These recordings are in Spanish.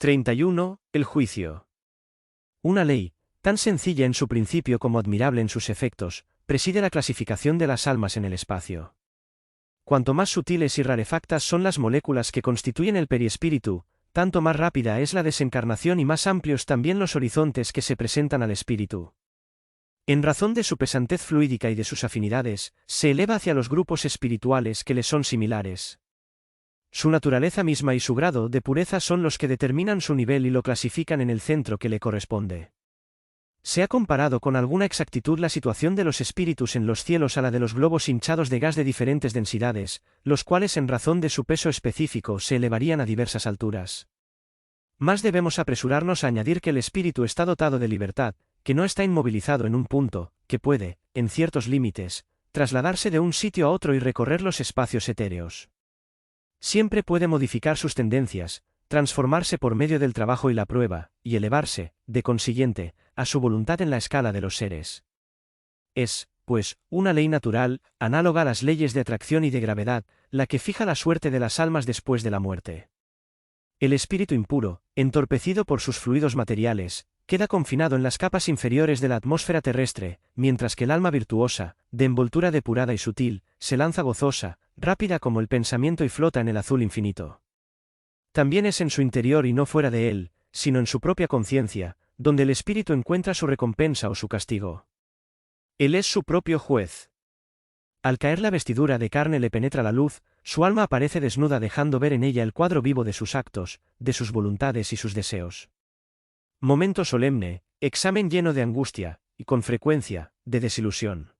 31. El juicio. Una ley, tan sencilla en su principio como admirable en sus efectos, preside la clasificación de las almas en el espacio. Cuanto más sutiles y rarefactas son las moléculas que constituyen el periespíritu, tanto más rápida es la desencarnación y más amplios también los horizontes que se presentan al espíritu. En razón de su pesantez fluídica y de sus afinidades, se eleva hacia los grupos espirituales que le son similares. Su naturaleza misma y su grado de pureza son los que determinan su nivel y lo clasifican en el centro que le corresponde. Se ha comparado con alguna exactitud la situación de los espíritus en los cielos a la de los globos hinchados de gas de diferentes densidades, los cuales en razón de su peso específico se elevarían a diversas alturas. Más debemos apresurarnos a añadir que el espíritu está dotado de libertad, que no está inmovilizado en un punto, que puede, en ciertos límites, trasladarse de un sitio a otro y recorrer los espacios etéreos. Siempre puede modificar sus tendencias, transformarse por medio del trabajo y la prueba, y elevarse, de consiguiente, a su voluntad en la escala de los seres. Es, pues, una ley natural, análoga a las leyes de atracción y de gravedad, la que fija la suerte de las almas después de la muerte. El espíritu impuro, entorpecido por sus fluidos materiales, queda confinado en las capas inferiores de la atmósfera terrestre, mientras que el alma virtuosa, de envoltura depurada y sutil, se lanza gozosa, rápida como el pensamiento y flota en el azul infinito. También es en su interior y no fuera de él, sino en su propia conciencia, donde el espíritu encuentra su recompensa o su castigo. Él es su propio juez. Al caer la vestidura de carne le penetra la luz, su alma aparece desnuda dejando ver en ella el cuadro vivo de sus actos, de sus voluntades y sus deseos. Momento solemne, examen lleno de angustia, y con frecuencia, de desilusión.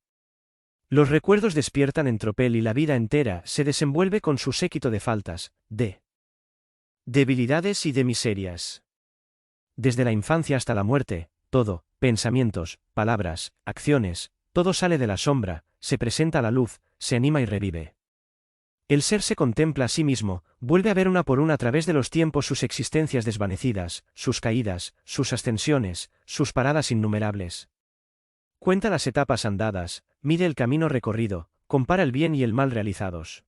Los recuerdos despiertan en tropel y la vida entera se desenvuelve con su séquito de faltas, de debilidades y de miserias. Desde la infancia hasta la muerte, todo, pensamientos, palabras, acciones, todo sale de la sombra, se presenta a la luz, se anima y revive. El ser se contempla a sí mismo, vuelve a ver una por una a través de los tiempos sus existencias desvanecidas, sus caídas, sus ascensiones, sus paradas innumerables. Cuenta las etapas andadas, mide el camino recorrido, compara el bien y el mal realizados.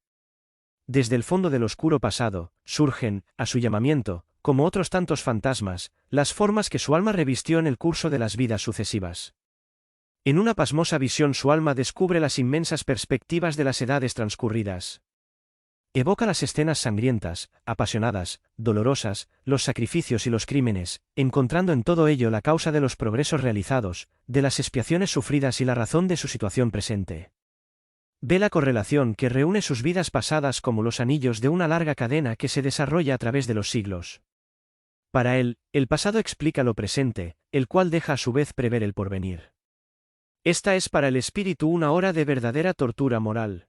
Desde el fondo del oscuro pasado, surgen, a su llamamiento, como otros tantos fantasmas, las formas que su alma revistió en el curso de las vidas sucesivas. En una pasmosa visión su alma descubre las inmensas perspectivas de las edades transcurridas. Evoca las escenas sangrientas, apasionadas, dolorosas, los sacrificios y los crímenes, encontrando en todo ello la causa de los progresos realizados, de las expiaciones sufridas y la razón de su situación presente. Ve la correlación que reúne sus vidas pasadas como los anillos de una larga cadena que se desarrolla a través de los siglos. Para él, el pasado explica lo presente, el cual deja a su vez prever el porvenir. Esta es para el espíritu una hora de verdadera tortura moral.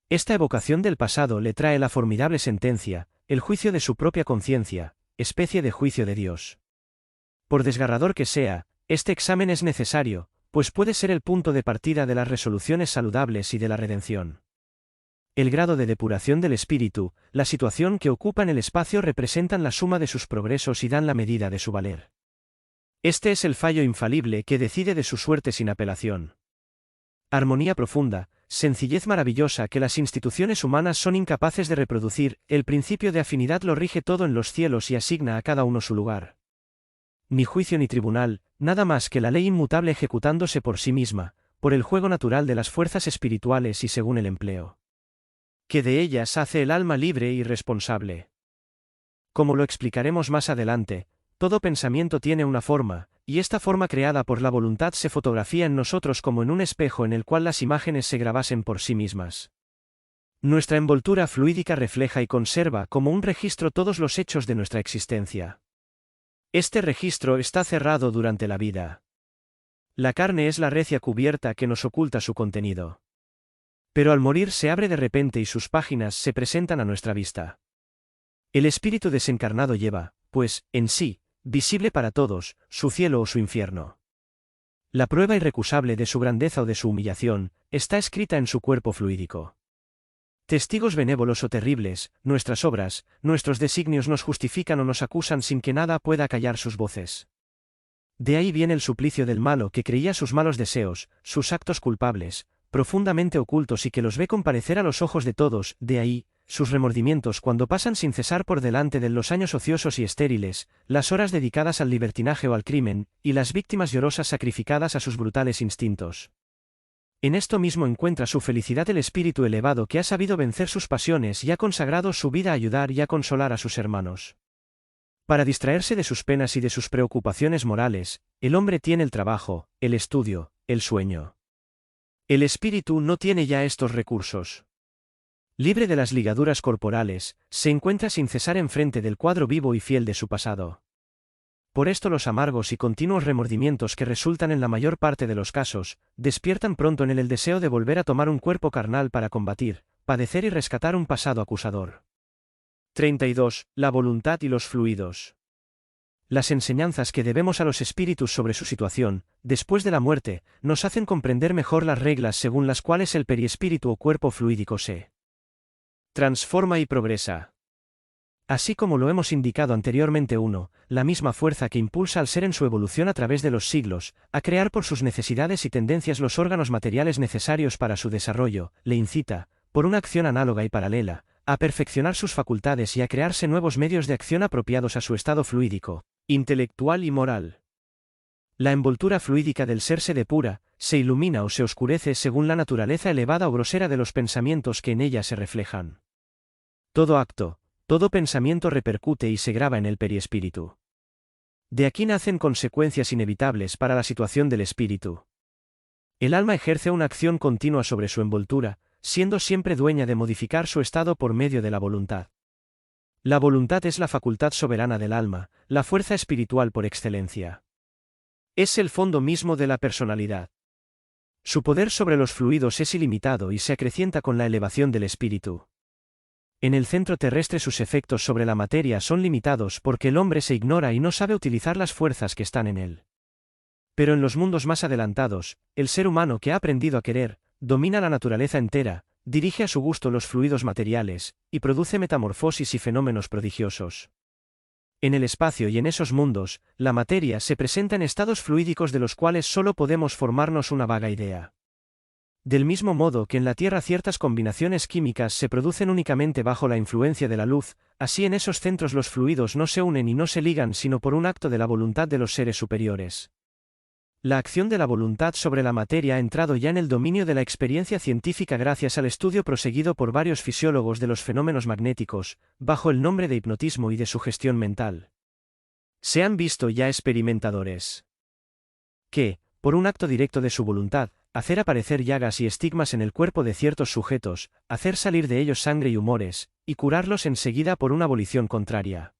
Esta evocación del pasado le trae la formidable sentencia, el juicio de su propia conciencia, especie de juicio de Dios. Por desgarrador que sea, este examen es necesario, pues puede ser el punto de partida de las resoluciones saludables y de la redención. El grado de depuración del espíritu, la situación que ocupa en el espacio representan la suma de sus progresos y dan la medida de su valer. Este es el fallo infalible que decide de su suerte sin apelación. Armonía profunda, sencillez maravillosa que las instituciones humanas son incapaces de reproducir, el principio de afinidad lo rige todo en los cielos y asigna a cada uno su lugar. Ni juicio ni tribunal, nada más que la ley inmutable ejecutándose por sí misma, por el juego natural de las fuerzas espirituales y según el empleo que de ellas hace el alma libre y responsable. Como lo explicaremos más adelante, todo pensamiento tiene una forma, y esta forma creada por la voluntad se fotografía en nosotros como en un espejo en el cual las imágenes se grabasen por sí mismas. Nuestra envoltura fluídica refleja y conserva como un registro todos los hechos de nuestra existencia. Este registro está cerrado durante la vida. La carne es la recia cubierta que nos oculta su contenido. Pero al morir se abre de repente y sus páginas se presentan a nuestra vista. El espíritu desencarnado lleva, pues, en sí, visible para todos, su cielo o su infierno. La prueba irrecusable de su grandeza o de su humillación, está escrita en su cuerpo fluídico. Testigos benévolos o terribles, nuestras obras, nuestros designios nos justifican o nos acusan sin que nada pueda callar sus voces. De ahí viene el suplicio del malo que creía sus malos deseos, sus actos culpables, profundamente ocultos y que los ve comparecer a los ojos de todos, de ahí, sus remordimientos cuando pasan sin cesar por delante de los años ociosos y estériles, las horas dedicadas al libertinaje o al crimen, y las víctimas llorosas sacrificadas a sus brutales instintos. En esto mismo encuentra su felicidad el espíritu elevado que ha sabido vencer sus pasiones y ha consagrado su vida a ayudar y a consolar a sus hermanos. Para distraerse de sus penas y de sus preocupaciones morales, el hombre tiene el trabajo, el estudio, el sueño. El espíritu no tiene ya estos recursos. Libre de las ligaduras corporales, se encuentra sin cesar enfrente del cuadro vivo y fiel de su pasado. Por esto los amargos y continuos remordimientos que resultan en la mayor parte de los casos, despiertan pronto en él el deseo de volver a tomar un cuerpo carnal para combatir, padecer y rescatar un pasado acusador. 32. La voluntad y los fluidos. Las enseñanzas que debemos a los espíritus sobre su situación, después de la muerte, nos hacen comprender mejor las reglas según las cuales el periespíritu o cuerpo fluídico se transforma y progresa. Así como lo hemos indicado anteriormente, la misma fuerza que impulsa al ser en su evolución a través de los siglos, a crear por sus necesidades y tendencias los órganos materiales necesarios para su desarrollo, le incita, por una acción análoga y paralela, a perfeccionar sus facultades y a crearse nuevos medios de acción apropiados a su estado fluídico, intelectual y moral. La envoltura fluídica del ser se depura, se ilumina o se oscurece según la naturaleza elevada o grosera de los pensamientos que en ella se reflejan. Todo acto, todo pensamiento repercute y se graba en el periespíritu. De aquí nacen consecuencias inevitables para la situación del espíritu. El alma ejerce una acción continua sobre su envoltura, siendo siempre dueña de modificar su estado por medio de la voluntad. La voluntad es la facultad soberana del alma, la fuerza espiritual por excelencia. Es el fondo mismo de la personalidad. Su poder sobre los fluidos es ilimitado y se acrecienta con la elevación del espíritu. En el centro terrestre sus efectos sobre la materia son limitados porque el hombre se ignora y no sabe utilizar las fuerzas que están en él. Pero en los mundos más adelantados, el ser humano que ha aprendido a querer, domina la naturaleza entera, dirige a su gusto los fluidos materiales, y produce metamorfosis y fenómenos prodigiosos. En el espacio y en esos mundos, la materia se presenta en estados fluídicos de los cuales solo podemos formarnos una vaga idea. Del mismo modo que en la Tierra ciertas combinaciones químicas se producen únicamente bajo la influencia de la luz, así en esos centros los fluidos no se unen y no se ligan sino por un acto de la voluntad de los seres superiores. La acción de la voluntad sobre la materia ha entrado ya en el dominio de la experiencia científica gracias al estudio proseguido por varios fisiólogos de los fenómenos magnéticos, bajo el nombre de hipnotismo y de sugestión mental. Se han visto ya experimentadores que, por un acto directo de su voluntad, hacer aparecer llagas y estigmas en el cuerpo de ciertos sujetos, hacer salir de ellos sangre y humores, y curarlos enseguida por una abolición contraria.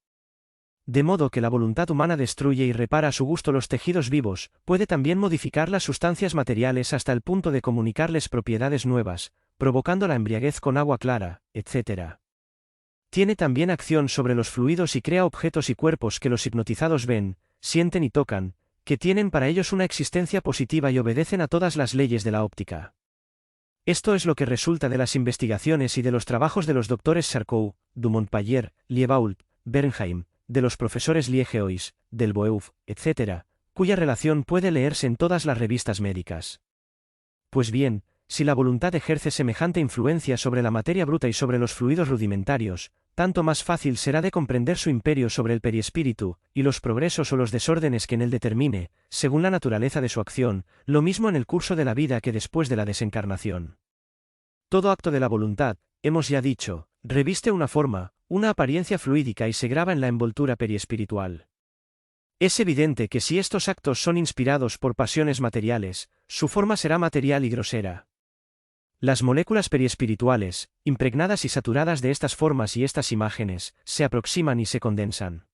De modo que la voluntad humana destruye y repara a su gusto los tejidos vivos, puede también modificar las sustancias materiales hasta el punto de comunicarles propiedades nuevas, provocando la embriaguez con agua clara, etc. Tiene también acción sobre los fluidos y crea objetos y cuerpos que los hipnotizados ven, sienten y tocan, que tienen para ellos una existencia positiva y obedecen a todas las leyes de la óptica. Esto es lo que resulta de las investigaciones y de los trabajos de los doctores Charcot, du Montpellier, Liebault, Bernheim, de los profesores Liegeois, del Boeuf, etc., cuya relación puede leerse en todas las revistas médicas. Pues bien, si la voluntad ejerce semejante influencia sobre la materia bruta y sobre los fluidos rudimentarios, tanto más fácil será de comprender su imperio sobre el periespíritu, y los progresos o los desórdenes que en él determine, según la naturaleza de su acción, lo mismo en el curso de la vida que después de la desencarnación. Todo acto de la voluntad, hemos ya dicho, reviste una forma, una apariencia fluídica y se graba en la envoltura periespiritual. Es evidente que si estos actos son inspirados por pasiones materiales, su forma será material y grosera. Las moléculas periespirituales, impregnadas y saturadas de estas formas y estas imágenes, se aproximan y se condensan.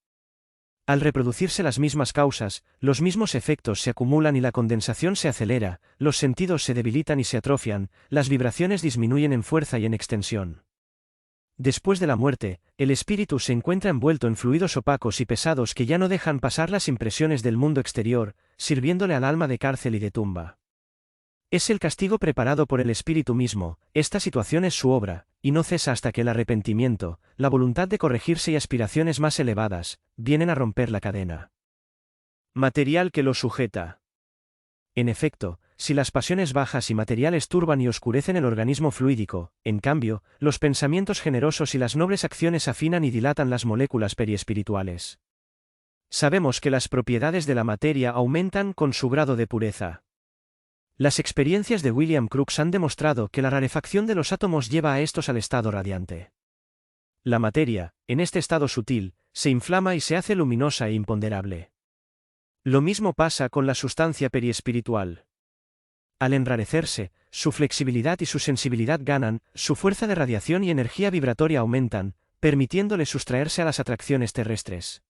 Al reproducirse las mismas causas, los mismos efectos se acumulan y la condensación se acelera, los sentidos se debilitan y se atrofian, las vibraciones disminuyen en fuerza y en extensión. Después de la muerte, el espíritu se encuentra envuelto en fluidos opacos y pesados que ya no dejan pasar las impresiones del mundo exterior, sirviéndole al alma de cárcel y de tumba. Es el castigo preparado por el espíritu mismo, esta situación es su obra, y no cesa hasta que el arrepentimiento, la voluntad de corregirse y aspiraciones más elevadas, vienen a romper la cadena material que lo sujeta. En efecto, si las pasiones bajas y materiales turban y oscurecen el organismo fluídico, en cambio, los pensamientos generosos y las nobles acciones afinan y dilatan las moléculas periespirituales. Sabemos que las propiedades de la materia aumentan con su grado de pureza. Las experiencias de William Crookes han demostrado que la rarefacción de los átomos lleva a estos al estado radiante. La materia, en este estado sutil, se inflama y se hace luminosa e imponderable. Lo mismo pasa con la sustancia periespiritual. Al enrarecerse, su flexibilidad y su sensibilidad ganan, su fuerza de radiación y energía vibratoria aumentan, permitiéndole sustraerse a las atracciones terrestres.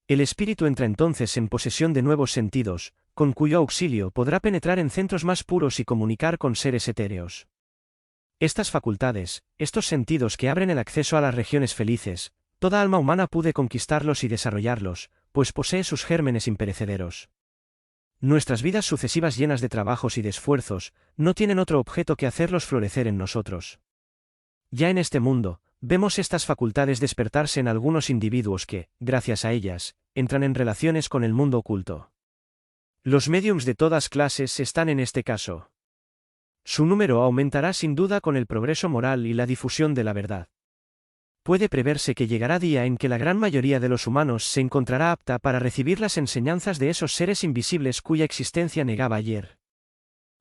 El espíritu entra entonces en posesión de nuevos sentidos, con cuyo auxilio podrá penetrar en centros más puros y comunicar con seres etéreos. Estas facultades, estos sentidos que abren el acceso a las regiones felices, toda alma humana puede conquistarlos y desarrollarlos, pues posee sus gérmenes imperecederos. Nuestras vidas sucesivas llenas de trabajos y de esfuerzos, no tienen otro objeto que hacerlos florecer en nosotros. Ya en este mundo, vemos estas facultades despertarse en algunos individuos que, gracias a ellas, entran en relaciones con el mundo oculto. Los médiums de todas clases están en este caso. Su número aumentará sin duda con el progreso moral y la difusión de la verdad. Puede preverse que llegará día en que la gran mayoría de los humanos se encontrará apta para recibir las enseñanzas de esos seres invisibles cuya existencia negaba ayer.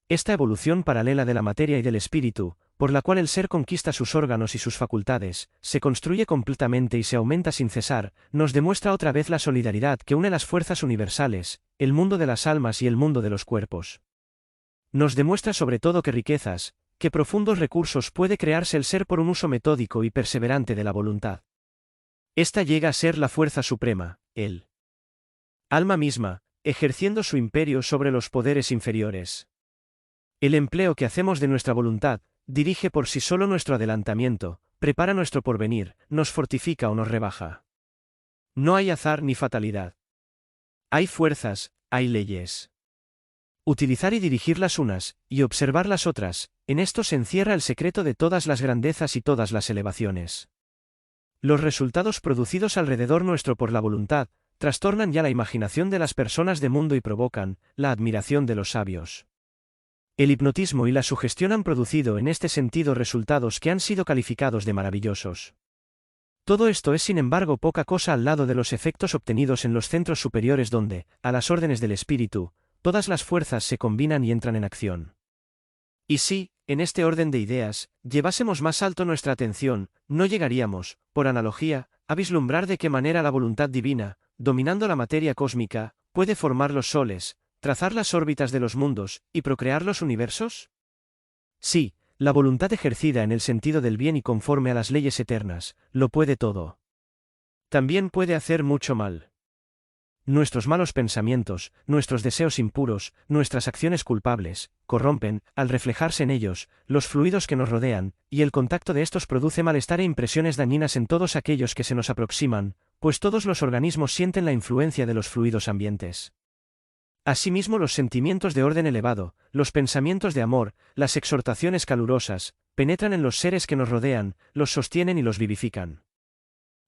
Esta evolución paralela de la materia y del espíritu, por la cual el ser conquista sus órganos y sus facultades, se construye completamente y se aumenta sin cesar, nos demuestra otra vez la solidaridad que une las fuerzas universales, el mundo de las almas y el mundo de los cuerpos. Nos demuestra sobre todo que riquezas, que profundos recursos puede crearse el ser por un uso metódico y perseverante de la voluntad. Esta llega a ser la fuerza suprema, el alma misma, ejerciendo su imperio sobre los poderes inferiores. El empleo que hacemos de nuestra voluntad, dirige por sí solo nuestro adelantamiento, prepara nuestro porvenir, nos fortifica o nos rebaja. No hay azar ni fatalidad. Hay fuerzas, hay leyes. Utilizar y dirigir las unas, y observar las otras, en esto se encierra el secreto de todas las grandezas y todas las elevaciones. Los resultados producidos alrededor nuestro por la voluntad, trastornan ya la imaginación de las personas de mundo y provocan la admiración de los sabios. El hipnotismo y la sugestión han producido en este sentido resultados que han sido calificados de maravillosos. Todo esto es sin embargo poca cosa al lado de los efectos obtenidos en los centros superiores donde, a las órdenes del espíritu, todas las fuerzas se combinan y entran en acción. Y si, en este orden de ideas, llevásemos más alto nuestra atención, no llegaríamos, por analogía, a vislumbrar de qué manera la voluntad divina, dominando la materia cósmica, puede formar los soles, trazar las órbitas de los mundos, y procrear los universos. Sí, la voluntad ejercida en el sentido del bien y conforme a las leyes eternas, lo puede todo. También puede hacer mucho mal. Nuestros malos pensamientos, nuestros deseos impuros, nuestras acciones culpables, corrompen, al reflejarse en ellos, los fluidos que nos rodean, y el contacto de estos produce malestar e impresiones dañinas en todos aquellos que se nos aproximan, pues todos los organismos sienten la influencia de los fluidos ambientes. Asimismo, los sentimientos de orden elevado, los pensamientos de amor, las exhortaciones calurosas, penetran en los seres que nos rodean, los sostienen y los vivifican.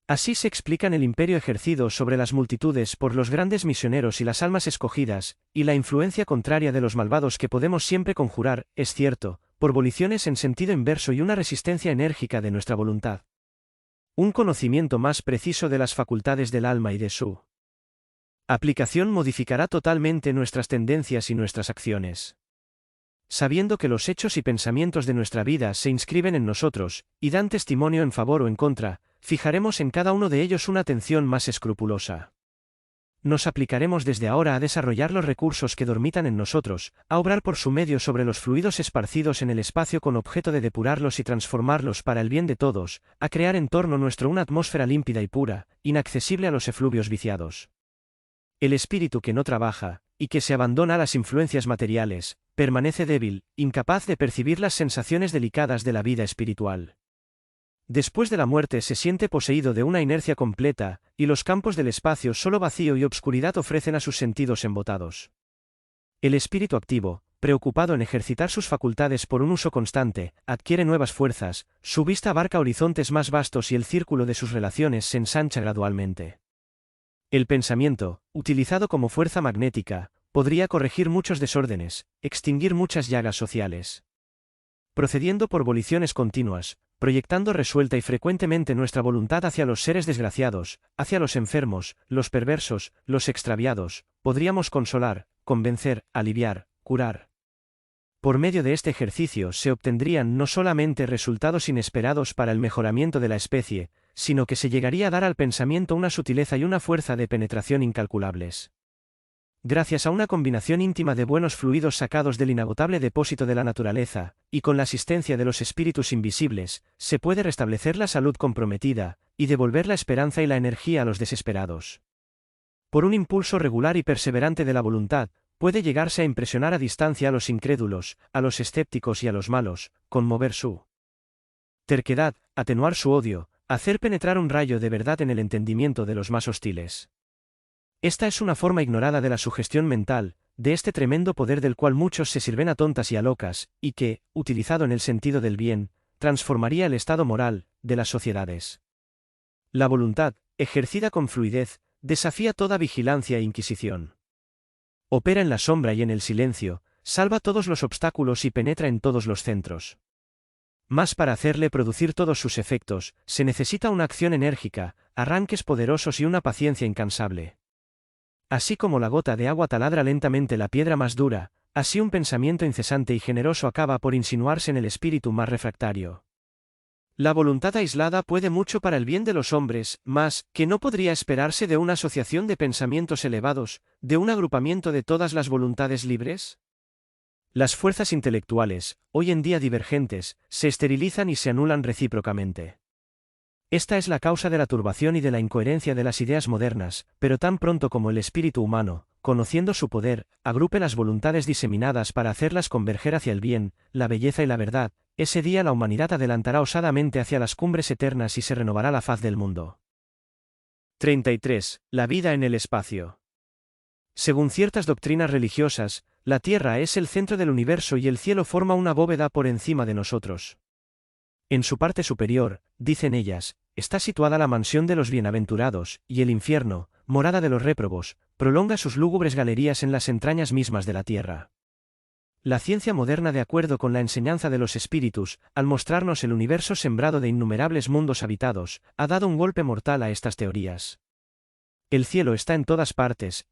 Así se explican el imperio ejercido sobre las multitudes por los grandes misioneros y las almas escogidas, y la influencia contraria de los malvados que podemos siempre conjurar, es cierto, por voliciones en sentido inverso y una resistencia enérgica de nuestra voluntad. Un conocimiento más preciso de las facultades del alma y de su aplicación modificará totalmente nuestras tendencias y nuestras acciones. Sabiendo que los hechos y pensamientos de nuestra vida se inscriben en nosotros, y dan testimonio en favor o en contra, fijaremos en cada uno de ellos una atención más escrupulosa. Nos aplicaremos desde ahora a desarrollar los recursos que dormitan en nosotros, a obrar por su medio sobre los fluidos esparcidos en el espacio con objeto de depurarlos y transformarlos para el bien de todos, a crear en torno nuestro una atmósfera límpida y pura, inaccesible a los efluvios viciados. El espíritu que no trabaja, y que se abandona a las influencias materiales, permanece débil, incapaz de percibir las sensaciones delicadas de la vida espiritual. Después de la muerte se siente poseído de una inercia completa, y los campos del espacio solo vacío y obscuridad ofrecen a sus sentidos embotados. El espíritu activo, preocupado en ejercitar sus facultades por un uso constante, adquiere nuevas fuerzas, su vista abarca horizontes más vastos y el círculo de sus relaciones se ensancha gradualmente. El pensamiento, utilizado como fuerza magnética, podría corregir muchos desórdenes, extinguir muchas llagas sociales. Procediendo por voliciones continuas, proyectando resuelta y frecuentemente nuestra voluntad hacia los seres desgraciados, hacia los enfermos, los perversos, los extraviados, podríamos consolar, convencer, aliviar, curar. Por medio de este ejercicio se obtendrían no solamente resultados inesperados para el mejoramiento de la especie, sino que se llegaría a dar al pensamiento una sutileza y una fuerza de penetración incalculables. Gracias a una combinación íntima de buenos fluidos sacados del inagotable depósito de la naturaleza, y con la asistencia de los espíritus invisibles, se puede restablecer la salud comprometida, y devolver la esperanza y la energía a los desesperados. Por un impulso regular y perseverante de la voluntad, puede llegarse a impresionar a distancia a los incrédulos, a los escépticos y a los malos, conmover su terquedad, atenuar su odio, hacer penetrar un rayo de verdad en el entendimiento de los más hostiles. Esta es una forma ignorada de la sugestión mental, de este tremendo poder del cual muchos se sirven a tontas y a locas, y que, utilizado en el sentido del bien, transformaría el estado moral de las sociedades. La voluntad, ejercida con fluidez, desafía toda vigilancia e inquisición. Opera en la sombra y en el silencio, salva todos los obstáculos y penetra en todos los centros. Mas para hacerle producir todos sus efectos, se necesita una acción enérgica, arranques poderosos y una paciencia incansable. Así como la gota de agua taladra lentamente la piedra más dura, así un pensamiento incesante y generoso acaba por insinuarse en el espíritu más refractario. La voluntad aislada puede mucho para el bien de los hombres, mas, ¿que no podría esperarse de una asociación de pensamientos elevados, de un agrupamiento de todas las voluntades libres? Las fuerzas intelectuales, hoy en día divergentes, se esterilizan y se anulan recíprocamente. Esta es la causa de la turbación y de la incoherencia de las ideas modernas, pero tan pronto como el espíritu humano, conociendo su poder, agrupe las voluntades diseminadas para hacerlas converger hacia el bien, la belleza y la verdad, ese día la humanidad adelantará osadamente hacia las cumbres eternas y se renovará la faz del mundo. 33. La vida en el espacio. Según ciertas doctrinas religiosas, la Tierra es el centro del universo y el cielo forma una bóveda por encima de nosotros. En su parte superior, dicen ellas, está situada la mansión de los bienaventurados, y el infierno, morada de los réprobos, prolonga sus lúgubres galerías en las entrañas mismas de la tierra. La ciencia moderna, de acuerdo con la enseñanza de los espíritus, al mostrarnos el universo sembrado de innumerables mundos habitados, ha dado un golpe mortal a estas teorías. El cielo está en todas partes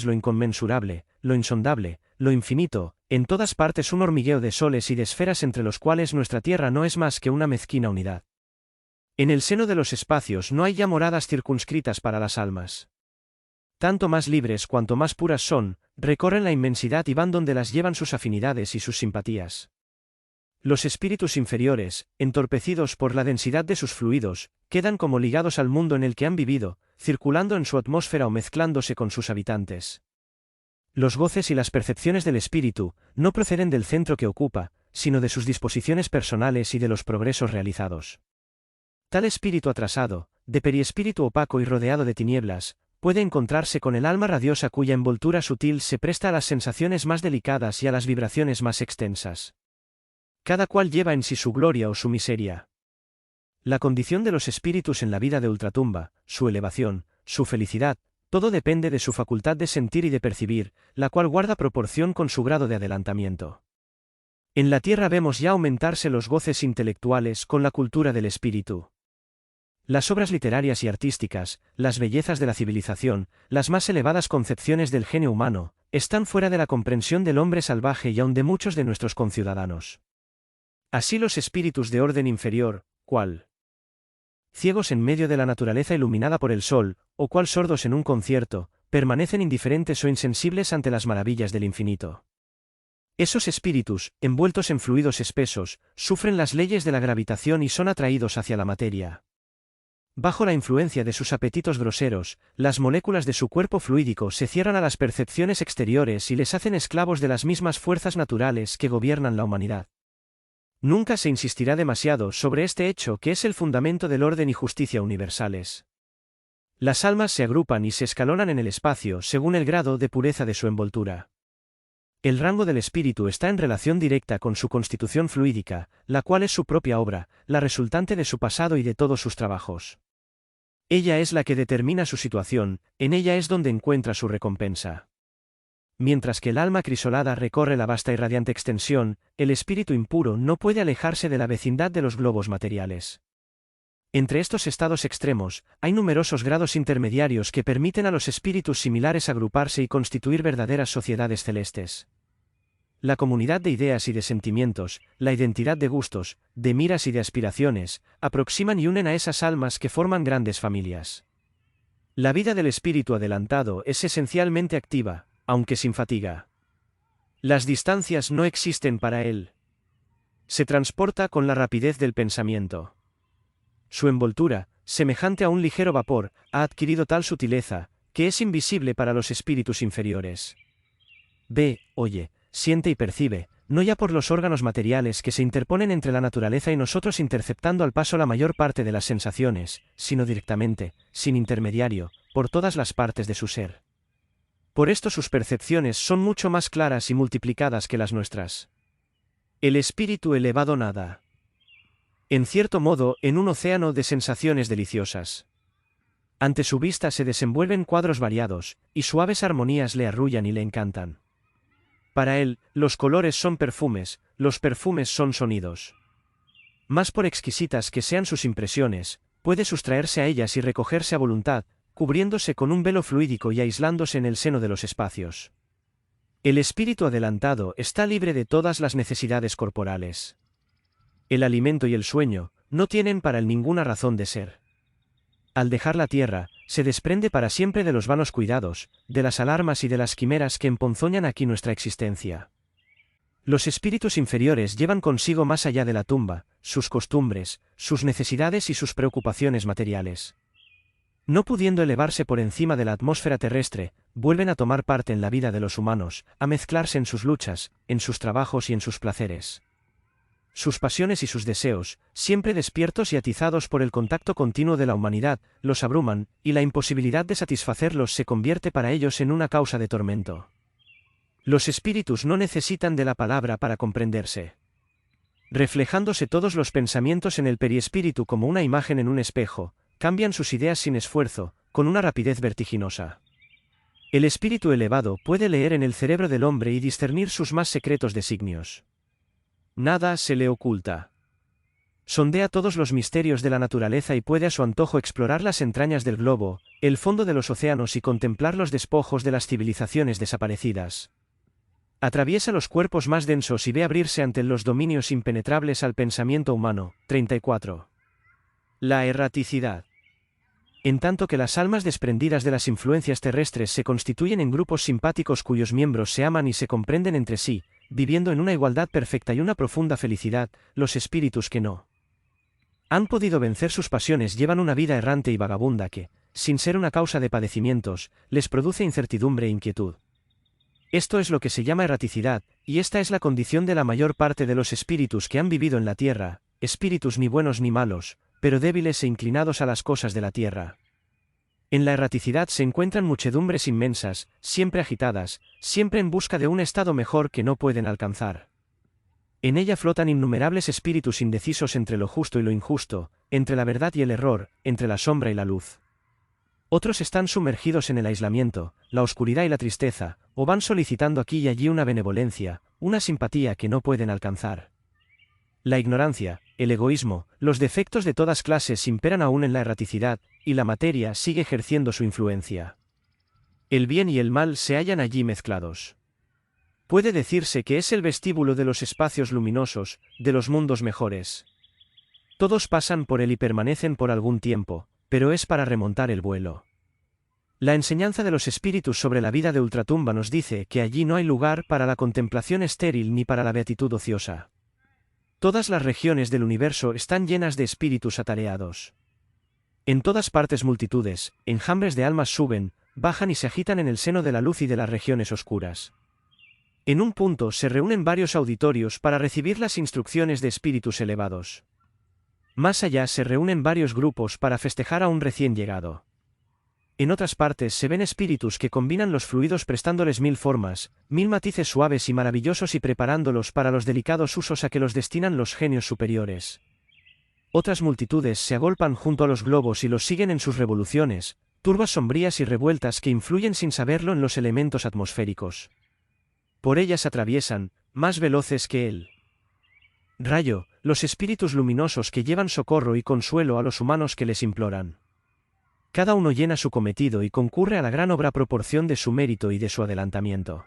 lo inconmensurable, lo insondable, lo infinito, en todas partes un hormigueo de soles y de esferas entre los cuales nuestra tierra no es más que una mezquina unidad. En el seno de los espacios no hay ya moradas circunscritas para las almas. Tanto más libres cuanto más puras son, recorren la inmensidad y van donde las llevan sus afinidades y sus simpatías. Los espíritus inferiores, entorpecidos por la densidad de sus fluidos, quedan como ligados al mundo en el que han vivido, circulando en su atmósfera o mezclándose con sus habitantes. Los goces y las percepciones del espíritu no proceden del centro que ocupa, sino de sus disposiciones personales y de los progresos realizados. Tal espíritu atrasado, de periespíritu opaco y rodeado de tinieblas, puede encontrarse con el alma radiosa cuya envoltura sutil se presta a las sensaciones más delicadas y a las vibraciones más extensas. Cada cual lleva en sí su gloria o su miseria. La condición de los espíritus en la vida de ultratumba, su elevación, su felicidad, todo depende de su facultad de sentir y de percibir, la cual guarda proporción con su grado de adelantamiento. En la tierra vemos ya aumentarse los goces intelectuales con la cultura del espíritu. Las obras literarias y artísticas, las bellezas de la civilización, las más elevadas concepciones del genio humano, están fuera de la comprensión del hombre salvaje y aun de muchos de nuestros conciudadanos. Así los espíritus de orden inferior, cual ciegos en medio de la naturaleza iluminada por el sol, o cual sordos en un concierto, permanecen indiferentes o insensibles ante las maravillas del infinito. Esos espíritus, envueltos en fluidos espesos, sufren las leyes de la gravitación y son atraídos hacia la materia. Bajo la influencia de sus apetitos groseros, las moléculas de su cuerpo fluídico se cierran a las percepciones exteriores y les hacen esclavos de las mismas fuerzas naturales que gobiernan la humanidad. Nunca se insistirá demasiado sobre este hecho que es el fundamento del orden y justicia universales. Las almas se agrupan y se escalonan en el espacio según el grado de pureza de su envoltura. El rango del espíritu está en relación directa con su constitución fluídica, la cual es su propia obra, la resultante de su pasado y de todos sus trabajos. Ella es la que determina su situación, en ella es donde encuentra su recompensa. Mientras que el alma crisolada recorre la vasta y radiante extensión, el espíritu impuro no puede alejarse de la vecindad de los globos materiales. Entre estos estados extremos, hay numerosos grados intermediarios que permiten a los espíritus similares agruparse y constituir verdaderas sociedades celestes. La comunidad de ideas y de sentimientos, la identidad de gustos, de miras y de aspiraciones, aproximan y unen a esas almas que forman grandes familias. La vida del espíritu adelantado es esencialmente activa, aunque sin fatiga. Las distancias no existen para él. Se transporta con la rapidez del pensamiento. Su envoltura, semejante a un ligero vapor, ha adquirido tal sutileza, que es invisible para los espíritus inferiores. Ve, oye, siente y percibe, no ya por los órganos materiales que se interponen entre la naturaleza y nosotros interceptando al paso la mayor parte de las sensaciones, sino directamente, sin intermediario, por todas las partes de su ser. Por esto sus percepciones son mucho más claras y multiplicadas que las nuestras. El espíritu elevado nada, en cierto modo, en un océano de sensaciones deliciosas. Ante su vista se desenvuelven cuadros variados, y suaves armonías le arrullan y le encantan. Para él, los colores son perfumes, los perfumes son sonidos. Más por exquisitas que sean sus impresiones, puede sustraerse a ellas y recogerse a voluntad, cubriéndose con un velo fluídico y aislándose en el seno de los espacios. El espíritu adelantado está libre de todas las necesidades corporales. El alimento y el sueño no tienen para él ninguna razón de ser. Al dejar la tierra, se desprende para siempre de los vanos cuidados, de las alarmas y de las quimeras que emponzoñan aquí nuestra existencia. Los espíritus inferiores llevan consigo más allá de la tumba, sus costumbres, sus necesidades y sus preocupaciones materiales. No pudiendo elevarse por encima de la atmósfera terrestre, vuelven a tomar parte en la vida de los humanos, a mezclarse en sus luchas, en sus trabajos y en sus placeres. Sus pasiones y sus deseos, siempre despiertos y atizados por el contacto continuo de la humanidad, los abruman, y la imposibilidad de satisfacerlos se convierte para ellos en una causa de tormento. Los espíritus no necesitan de la palabra para comprenderse. Reflejándose todos los pensamientos en el periespíritu como una imagen en un espejo, cambian sus ideas sin esfuerzo, con una rapidez vertiginosa. El espíritu elevado puede leer en el cerebro del hombre y discernir sus más secretos designios. Nada se le oculta. Sondea todos los misterios de la naturaleza y puede a su antojo explorar las entrañas del globo, el fondo de los océanos y contemplar los despojos de las civilizaciones desaparecidas. Atraviesa los cuerpos más densos y ve abrirse ante los dominios impenetrables al pensamiento humano. 34. La erraticidad. En tanto que las almas desprendidas de las influencias terrestres se constituyen en grupos simpáticos cuyos miembros se aman y se comprenden entre sí, viviendo en una igualdad perfecta y una profunda felicidad, los espíritus que no han podido vencer sus pasiones llevan una vida errante y vagabunda que, sin ser una causa de padecimientos, les produce incertidumbre e inquietud. Esto es lo que se llama erraticidad, y esta es la condición de la mayor parte de los espíritus que han vivido en la tierra, espíritus ni buenos ni malos, pero débiles e inclinados a las cosas de la tierra. En la erraticidad se encuentran muchedumbres inmensas, siempre agitadas, siempre en busca de un estado mejor que no pueden alcanzar. En ella flotan innumerables espíritus indecisos entre lo justo y lo injusto, entre la verdad y el error, entre la sombra y la luz. Otros están sumergidos en el aislamiento, la oscuridad y la tristeza, o van solicitando aquí y allí una benevolencia, una simpatía que no pueden alcanzar. La ignorancia, el egoísmo, los defectos de todas clases imperan aún en la erraticidad, y la materia sigue ejerciendo su influencia. El bien y el mal se hallan allí mezclados. Puede decirse que es el vestíbulo de los espacios luminosos, de los mundos mejores. Todos pasan por él y permanecen por algún tiempo, pero es para remontar el vuelo. La enseñanza de los espíritus sobre la vida de ultratumba nos dice que allí no hay lugar para la contemplación estéril ni para la beatitud ociosa. Todas las regiones del universo están llenas de espíritus atareados. En todas partes multitudes, enjambres de almas suben, bajan y se agitan en el seno de la luz y de las regiones oscuras. En un punto se reúnen varios auditorios para recibir las instrucciones de espíritus elevados. Más allá se reúnen varios grupos para festejar a un recién llegado. En otras partes se ven espíritus que combinan los fluidos prestándoles mil formas, mil matices suaves y maravillosos y preparándolos para los delicados usos a que los destinan los genios superiores. Otras multitudes se agolpan junto a los globos y los siguen en sus revoluciones, turbas sombrías y revueltas que influyen sin saberlo en los elementos atmosféricos. Por ellas atraviesan, más veloces que el rayo, los espíritus luminosos que llevan socorro y consuelo a los humanos que les imploran. Cada uno llena su cometido y concurre a la gran obra a proporción de su mérito y de su adelantamiento.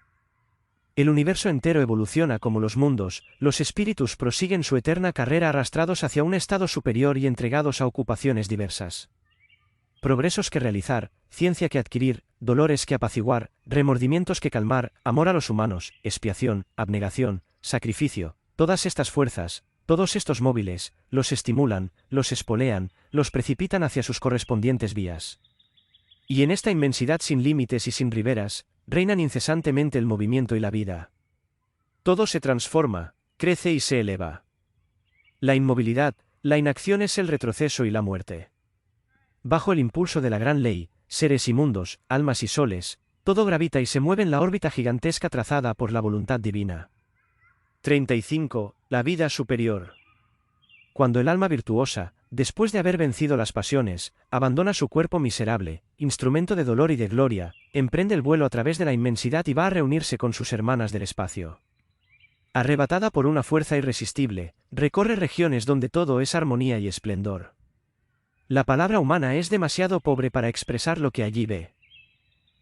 El universo entero evoluciona como los mundos, los espíritus prosiguen su eterna carrera arrastrados hacia un estado superior y entregados a ocupaciones diversas. Progresos que realizar, ciencia que adquirir, dolores que apaciguar, remordimientos que calmar, amor a los humanos, expiación, abnegación, sacrificio, todas estas fuerzas, todos estos móviles, los estimulan, los espolean, los precipitan hacia sus correspondientes vías. Y en esta inmensidad sin límites y sin riberas, reinan incesantemente el movimiento y la vida. Todo se transforma, crece y se eleva. La inmovilidad, la inacción es el retroceso y la muerte. Bajo el impulso de la gran ley, seres y mundos, almas y soles, todo gravita y se mueve en la órbita gigantesca trazada por la voluntad divina. 35. La vida superior. Cuando el alma virtuosa, después de haber vencido las pasiones, abandona su cuerpo miserable, instrumento de dolor y de gloria, emprende el vuelo a través de la inmensidad y va a reunirse con sus hermanas del espacio. Arrebatada por una fuerza irresistible, recorre regiones donde todo es armonía y esplendor. La palabra humana es demasiado pobre para expresar lo que allí ve.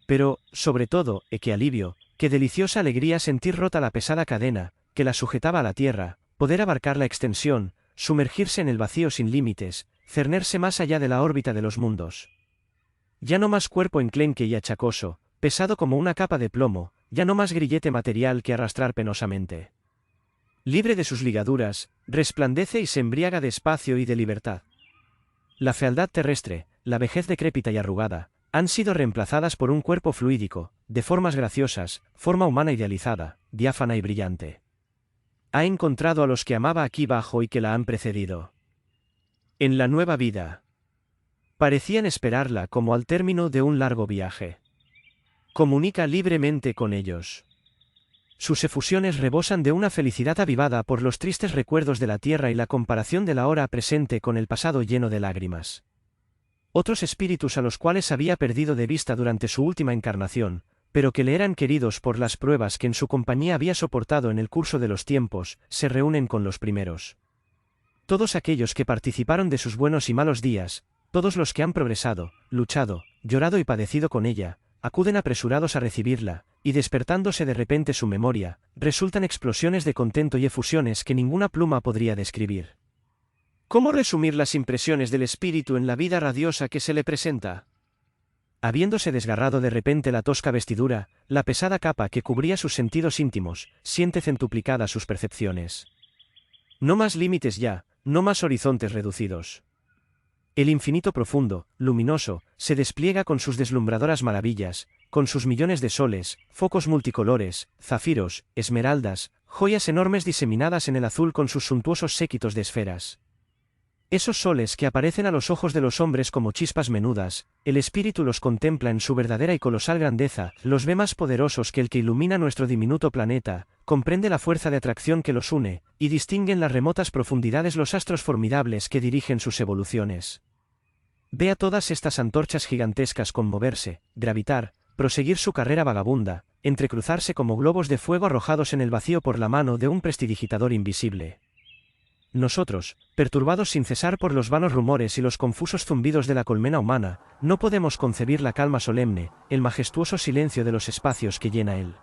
Pero, sobre todo, qué alivio, qué deliciosa alegría sentir rota la pesada cadena, que la sujetaba a la tierra, poder abarcar la extensión, sumergirse en el vacío sin límites, cernerse más allá de la órbita de los mundos. Ya no más cuerpo enclenque y achacoso, pesado como una capa de plomo, ya no más grillete material que arrastrar penosamente. Libre de sus ligaduras, resplandece y se embriaga de espacio y de libertad. La fealdad terrestre, la vejez decrépita y arrugada, han sido reemplazadas por un cuerpo fluídico, de formas graciosas, forma humana idealizada, diáfana y brillante. Ha encontrado a los que amaba aquí bajo y que la han precedido. En la nueva vida. Parecían esperarla como al término de un largo viaje. Comunica libremente con ellos. Sus efusiones rebosan de una felicidad avivada por los tristes recuerdos de la tierra y la comparación de la hora presente con el pasado lleno de lágrimas. Otros espíritus a los cuales había perdido de vista durante su última encarnación, pero que le eran queridos por las pruebas que en su compañía había soportado en el curso de los tiempos, se reúnen con los primeros. Todos aquellos que participaron de sus buenos y malos días, todos los que han progresado, luchado, llorado y padecido con ella, acuden apresurados a recibirla, y despertándose de repente su memoria, resultan explosiones de contento y efusiones que ninguna pluma podría describir. ¿Cómo resumir las impresiones del espíritu en la vida radiosa que se le presenta? Habiéndose desgarrado de repente la tosca vestidura, la pesada capa que cubría sus sentidos íntimos, siente centuplicadas sus percepciones. No más límites ya, no más horizontes reducidos. El infinito profundo, luminoso, se despliega con sus deslumbradoras maravillas, con sus millones de soles, focos multicolores, zafiros, esmeraldas, joyas enormes diseminadas en el azul con sus suntuosos séquitos de esferas. Esos soles que aparecen a los ojos de los hombres como chispas menudas, el espíritu los contempla en su verdadera y colosal grandeza, los ve más poderosos que el que ilumina nuestro diminuto planeta, comprende la fuerza de atracción que los une, y distingue en las remotas profundidades los astros formidables que dirigen sus evoluciones. Ve a todas estas antorchas gigantescas conmoverse, gravitar, proseguir su carrera vagabunda, entrecruzarse como globos de fuego arrojados en el vacío por la mano de un prestidigitador invisible. Nosotros, perturbados sin cesar por los vanos rumores y los confusos zumbidos de la colmena humana, no podemos concebir la calma solemne, el majestuoso silencio de los espacios que llena él.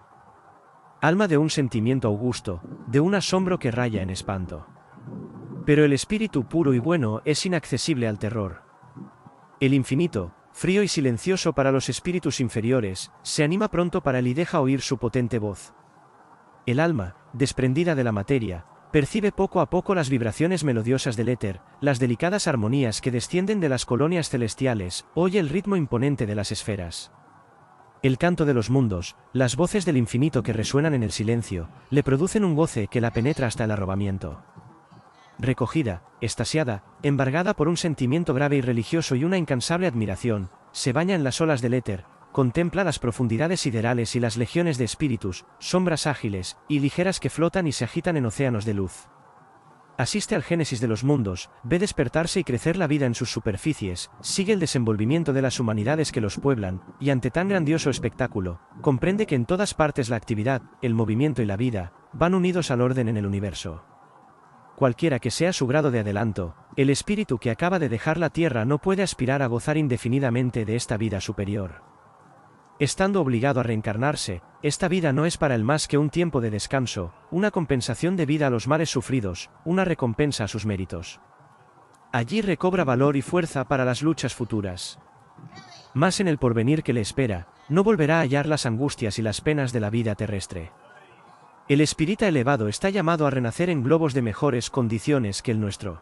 Alma de un sentimiento augusto, de un asombro que raya en espanto. Pero el espíritu puro y bueno es inaccesible al terror. El infinito, frío y silencioso para los espíritus inferiores, se anima pronto para él y deja oír su potente voz. El alma, desprendida de la materia, percibe poco a poco las vibraciones melodiosas del éter, las delicadas armonías que descienden de las colonias celestiales, oye el ritmo imponente de las esferas. El canto de los mundos, las voces del infinito que resuenan en el silencio, le producen un goce que la penetra hasta el arrobamiento. Recogida, extasiada, embargada por un sentimiento grave y religioso y una incansable admiración, se baña en las olas del éter, contempla las profundidades siderales y las legiones de espíritus, sombras ágiles y ligeras que flotan y se agitan en océanos de luz. Asiste al génesis de los mundos, ve despertarse y crecer la vida en sus superficies, sigue el desenvolvimiento de las humanidades que los pueblan, y ante tan grandioso espectáculo, comprende que en todas partes la actividad, el movimiento y la vida, van unidos al orden en el universo. Cualquiera que sea su grado de adelanto, el espíritu que acaba de dejar la tierra no puede aspirar a gozar indefinidamente de esta vida superior. Estando obligado a reencarnarse, esta vida no es para él más que un tiempo de descanso, una compensación debida a los males sufridos, una recompensa a sus méritos. Allí recobra valor y fuerza para las luchas futuras. Más en el porvenir que le espera, no volverá a hallar las angustias y las penas de la vida terrestre. El espírita elevado está llamado a renacer en globos de mejores condiciones que el nuestro.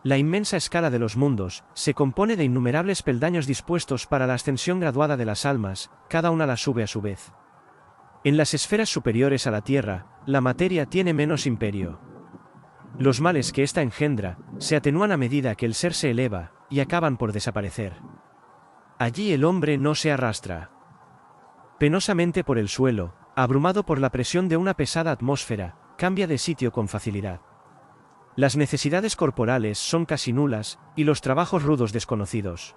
La inmensa escala de los mundos se compone de innumerables peldaños dispuestos para la ascensión graduada de las almas, cada una la sube a su vez. En las esferas superiores a la Tierra, la materia tiene menos imperio. Los males que ésta engendra se atenúan a medida que el ser se eleva, y acaban por desaparecer. Allí el hombre no se arrastra penosamente por el suelo, abrumado por la presión de una pesada atmósfera, cambia de sitio con facilidad. Las necesidades corporales son casi nulas, y los trabajos rudos desconocidos.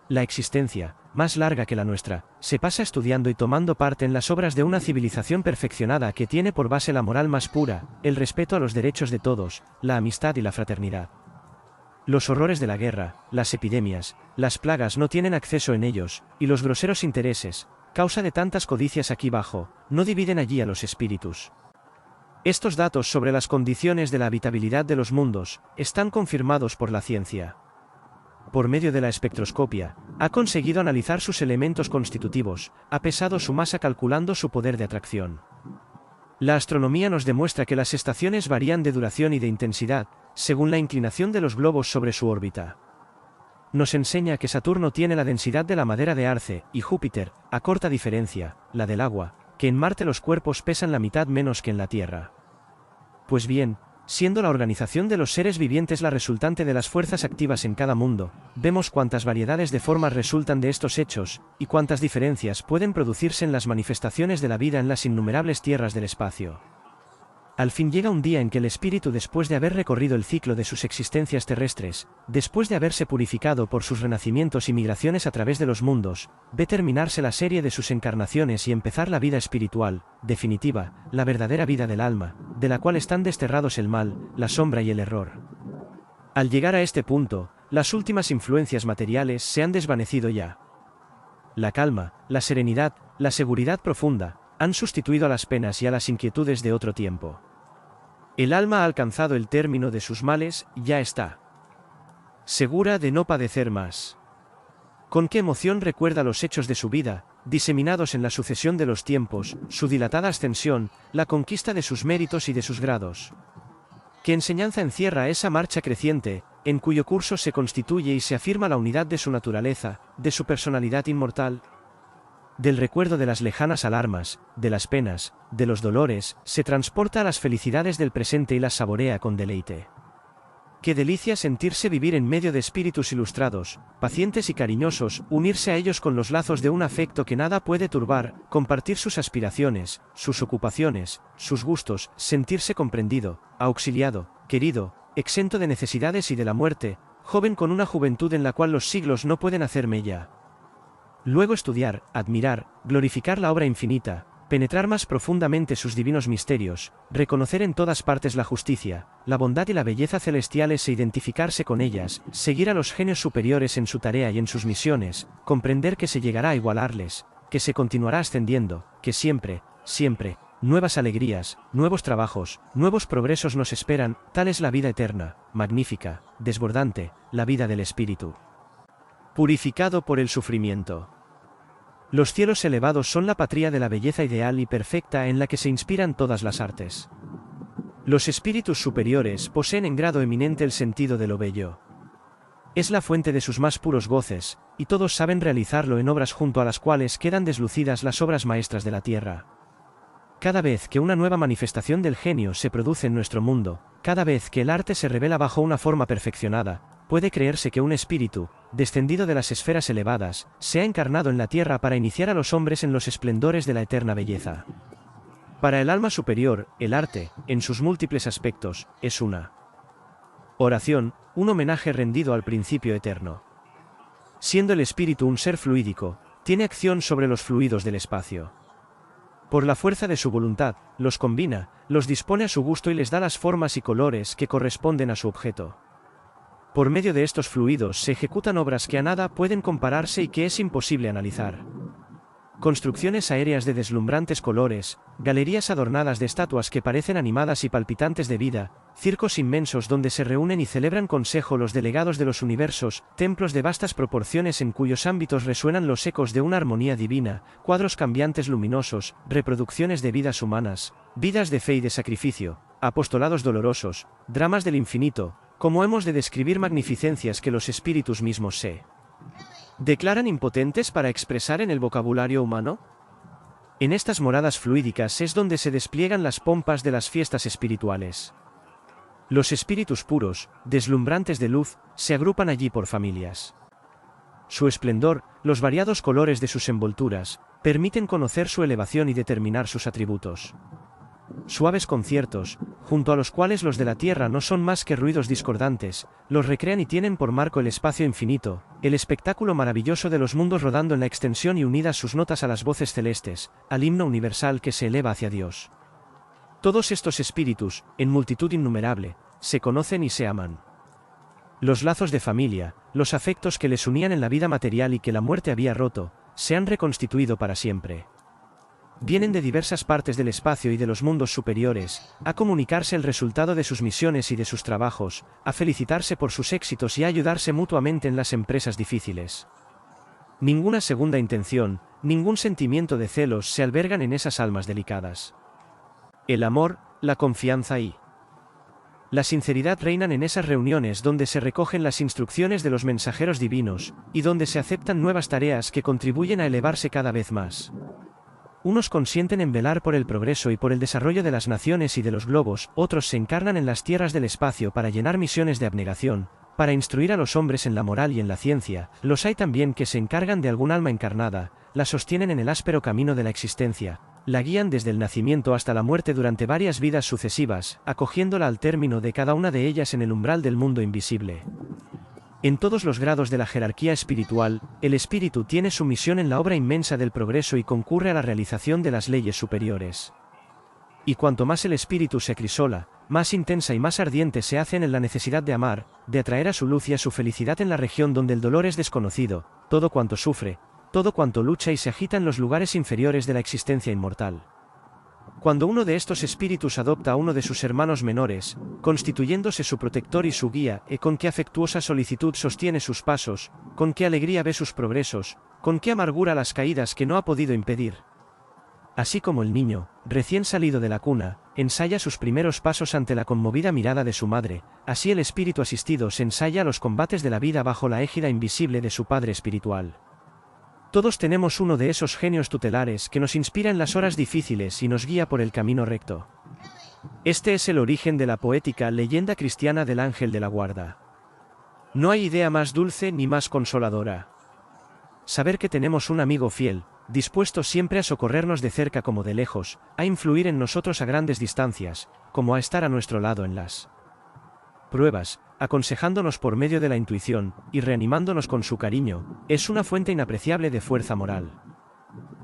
La existencia, más larga que la nuestra, se pasa estudiando y tomando parte en las obras de una civilización perfeccionada que tiene por base la moral más pura, el respeto a los derechos de todos, la amistad y la fraternidad. Los horrores de la guerra, las epidemias, las plagas no tienen acceso en ellos, y los groseros intereses, causa de tantas codicias aquí bajo, no dividen allí a los espíritus. Estos datos sobre las condiciones de la habitabilidad de los mundos están confirmados por la ciencia. Por medio de la espectroscopia, ha conseguido analizar sus elementos constitutivos, ha pesado su masa calculando su poder de atracción. La astronomía nos demuestra que las estaciones varían de duración y de intensidad, según la inclinación de los globos sobre su órbita. Nos enseña que Saturno tiene la densidad de la madera de arce, y Júpiter, a corta diferencia, la del agua, que en Marte los cuerpos pesan la mitad menos que en la Tierra. Pues bien, siendo la organización de los seres vivientes la resultante de las fuerzas activas en cada mundo, vemos cuántas variedades de formas resultan de estos hechos, y cuántas diferencias pueden producirse en las manifestaciones de la vida en las innumerables tierras del espacio. Al fin llega un día en que el espíritu, después de haber recorrido el ciclo de sus existencias terrestres, después de haberse purificado por sus renacimientos y migraciones a través de los mundos, ve terminarse la serie de sus encarnaciones y empezar la vida espiritual, definitiva, la verdadera vida del alma, de la cual están desterrados el mal, la sombra y el error. Al llegar a este punto, las últimas influencias materiales se han desvanecido ya. La calma, la serenidad, la seguridad profunda, han sustituido a las penas y a las inquietudes de otro tiempo. El alma ha alcanzado el término de sus males, ya está segura de no padecer más. Con qué emoción recuerda los hechos de su vida, diseminados en la sucesión de los tiempos, su dilatada ascensión, la conquista de sus méritos y de sus grados. ¿Qué enseñanza encierra esa marcha creciente, en cuyo curso se constituye y se afirma la unidad de su naturaleza, de su personalidad inmortal? Del recuerdo de las lejanas alarmas, de las penas, de los dolores, se transporta a las felicidades del presente y las saborea con deleite. Qué delicia sentirse vivir en medio de espíritus ilustrados, pacientes y cariñosos, unirse a ellos con los lazos de un afecto que nada puede turbar, compartir sus aspiraciones, sus ocupaciones, sus gustos, sentirse comprendido, auxiliado, querido, exento de necesidades y de la muerte, joven con una juventud en la cual los siglos no pueden hacer mella. Luego estudiar, admirar, glorificar la obra infinita, penetrar más profundamente sus divinos misterios, reconocer en todas partes la justicia, la bondad y la belleza celestiales e identificarse con ellas, seguir a los genios superiores en su tarea y en sus misiones, comprender que se llegará a igualarles, que se continuará ascendiendo, que siempre, siempre, nuevas alegrías, nuevos trabajos, nuevos progresos nos esperan, tal es la vida eterna, magnífica, desbordante, la vida del espíritu. Purificado por el sufrimiento. Los cielos elevados son la patria de la belleza ideal y perfecta en la que se inspiran todas las artes. Los espíritus superiores poseen en grado eminente el sentido de lo bello. Es la fuente de sus más puros goces, y todos saben realizarlo en obras junto a las cuales quedan deslucidas las obras maestras de la tierra. Cada vez que una nueva manifestación del genio se produce en nuestro mundo, cada vez que el arte se revela bajo una forma perfeccionada, puede creerse que un espíritu, descendido de las esferas elevadas, se ha encarnado en la tierra para iniciar a los hombres en los esplendores de la eterna belleza. Para el alma superior, el arte, en sus múltiples aspectos, es una oración, un homenaje rendido al principio eterno. Siendo el espíritu un ser fluídico, tiene acción sobre los fluidos del espacio. Por la fuerza de su voluntad, los combina, los dispone a su gusto y les da las formas y colores que corresponden a su objeto. Por medio de estos fluidos se ejecutan obras que a nada pueden compararse y que es imposible analizar. Construcciones aéreas de deslumbrantes colores, galerías adornadas de estatuas que parecen animadas y palpitantes de vida, circos inmensos donde se reúnen y celebran consejo los delegados de los universos, templos de vastas proporciones en cuyos ámbitos resuenan los ecos de una armonía divina, cuadros cambiantes luminosos, reproducciones de vidas humanas, vidas de fe y de sacrificio, apostolados dolorosos, dramas del infinito, ¿cómo hemos de describir magnificencias que los espíritus mismos se declaran impotentes para expresar en el vocabulario humano? En estas moradas fluídicas es donde se despliegan las pompas de las fiestas espirituales. Los espíritus puros, deslumbrantes de luz, se agrupan allí por familias. Su esplendor, los variados colores de sus envolturas, permiten conocer su elevación y determinar sus atributos. Suaves conciertos, junto a los cuales los de la tierra no son más que ruidos discordantes, los recrean y tienen por marco el espacio infinito, el espectáculo maravilloso de los mundos rodando en la extensión y unidas sus notas a las voces celestes, al himno universal que se eleva hacia Dios. Todos estos espíritus, en multitud innumerable, se conocen y se aman. Los lazos de familia, los afectos que les unían en la vida material y que la muerte había roto, se han reconstituido para siempre. Vienen de diversas partes del espacio y de los mundos superiores, a comunicarse el resultado de sus misiones y de sus trabajos, a felicitarse por sus éxitos y a ayudarse mutuamente en las empresas difíciles. Ninguna segunda intención, ningún sentimiento de celos se albergan en esas almas delicadas. El amor, la confianza y la sinceridad reinan en esas reuniones donde se recogen las instrucciones de los mensajeros divinos, y donde se aceptan nuevas tareas que contribuyen a elevarse cada vez más. Unos consienten en velar por el progreso y por el desarrollo de las naciones y de los globos, otros se encarnan en las tierras del espacio para llenar misiones de abnegación, para instruir a los hombres en la moral y en la ciencia. Los hay también que se encargan de algún alma encarnada, la sostienen en el áspero camino de la existencia, la guían desde el nacimiento hasta la muerte durante varias vidas sucesivas, acogiéndola al término de cada una de ellas en el umbral del mundo invisible. En todos los grados de la jerarquía espiritual, el espíritu tiene su misión en la obra inmensa del progreso y concurre a la realización de las leyes superiores. Y cuanto más el espíritu se acrisola, más intensa y más ardiente se hacen en la necesidad de amar, de atraer a su luz y a su felicidad en la región donde el dolor es desconocido, todo cuanto sufre, todo cuanto lucha y se agita en los lugares inferiores de la existencia inmortal. Cuando uno de estos espíritus adopta a uno de sus hermanos menores, constituyéndose su protector y su guía, con qué afectuosa solicitud sostiene sus pasos, con qué alegría ve sus progresos, con qué amargura las caídas que no ha podido impedir. Así como el niño, recién salido de la cuna, ensaya sus primeros pasos ante la conmovida mirada de su madre, así el espíritu asistido se ensaya los combates de la vida bajo la égida invisible de su Padre espiritual. Todos tenemos uno de esos genios tutelares que nos inspira en las horas difíciles y nos guía por el camino recto. Este es el origen de la poética leyenda cristiana del ángel de la guarda. No hay idea más dulce ni más consoladora. Saber que tenemos un amigo fiel, dispuesto siempre a socorrernos de cerca como de lejos, a influir en nosotros a grandes distancias, como a estar a nuestro lado en las pruebas, aconsejándonos por medio de la intuición, y reanimándonos con su cariño, es una fuente inapreciable de fuerza moral.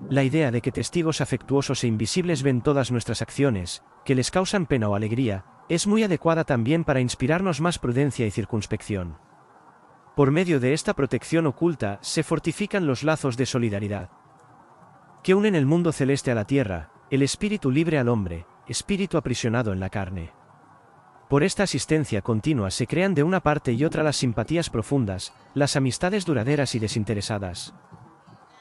La idea de que testigos afectuosos e invisibles ven todas nuestras acciones, que les causan pena o alegría, es muy adecuada también para inspirarnos más prudencia y circunspección. Por medio de esta protección oculta se fortifican los lazos de solidaridad que unen el mundo celeste a la tierra, el espíritu libre al hombre, espíritu aprisionado en la carne. Por esta asistencia continua se crean de una parte y otra las simpatías profundas, las amistades duraderas y desinteresadas.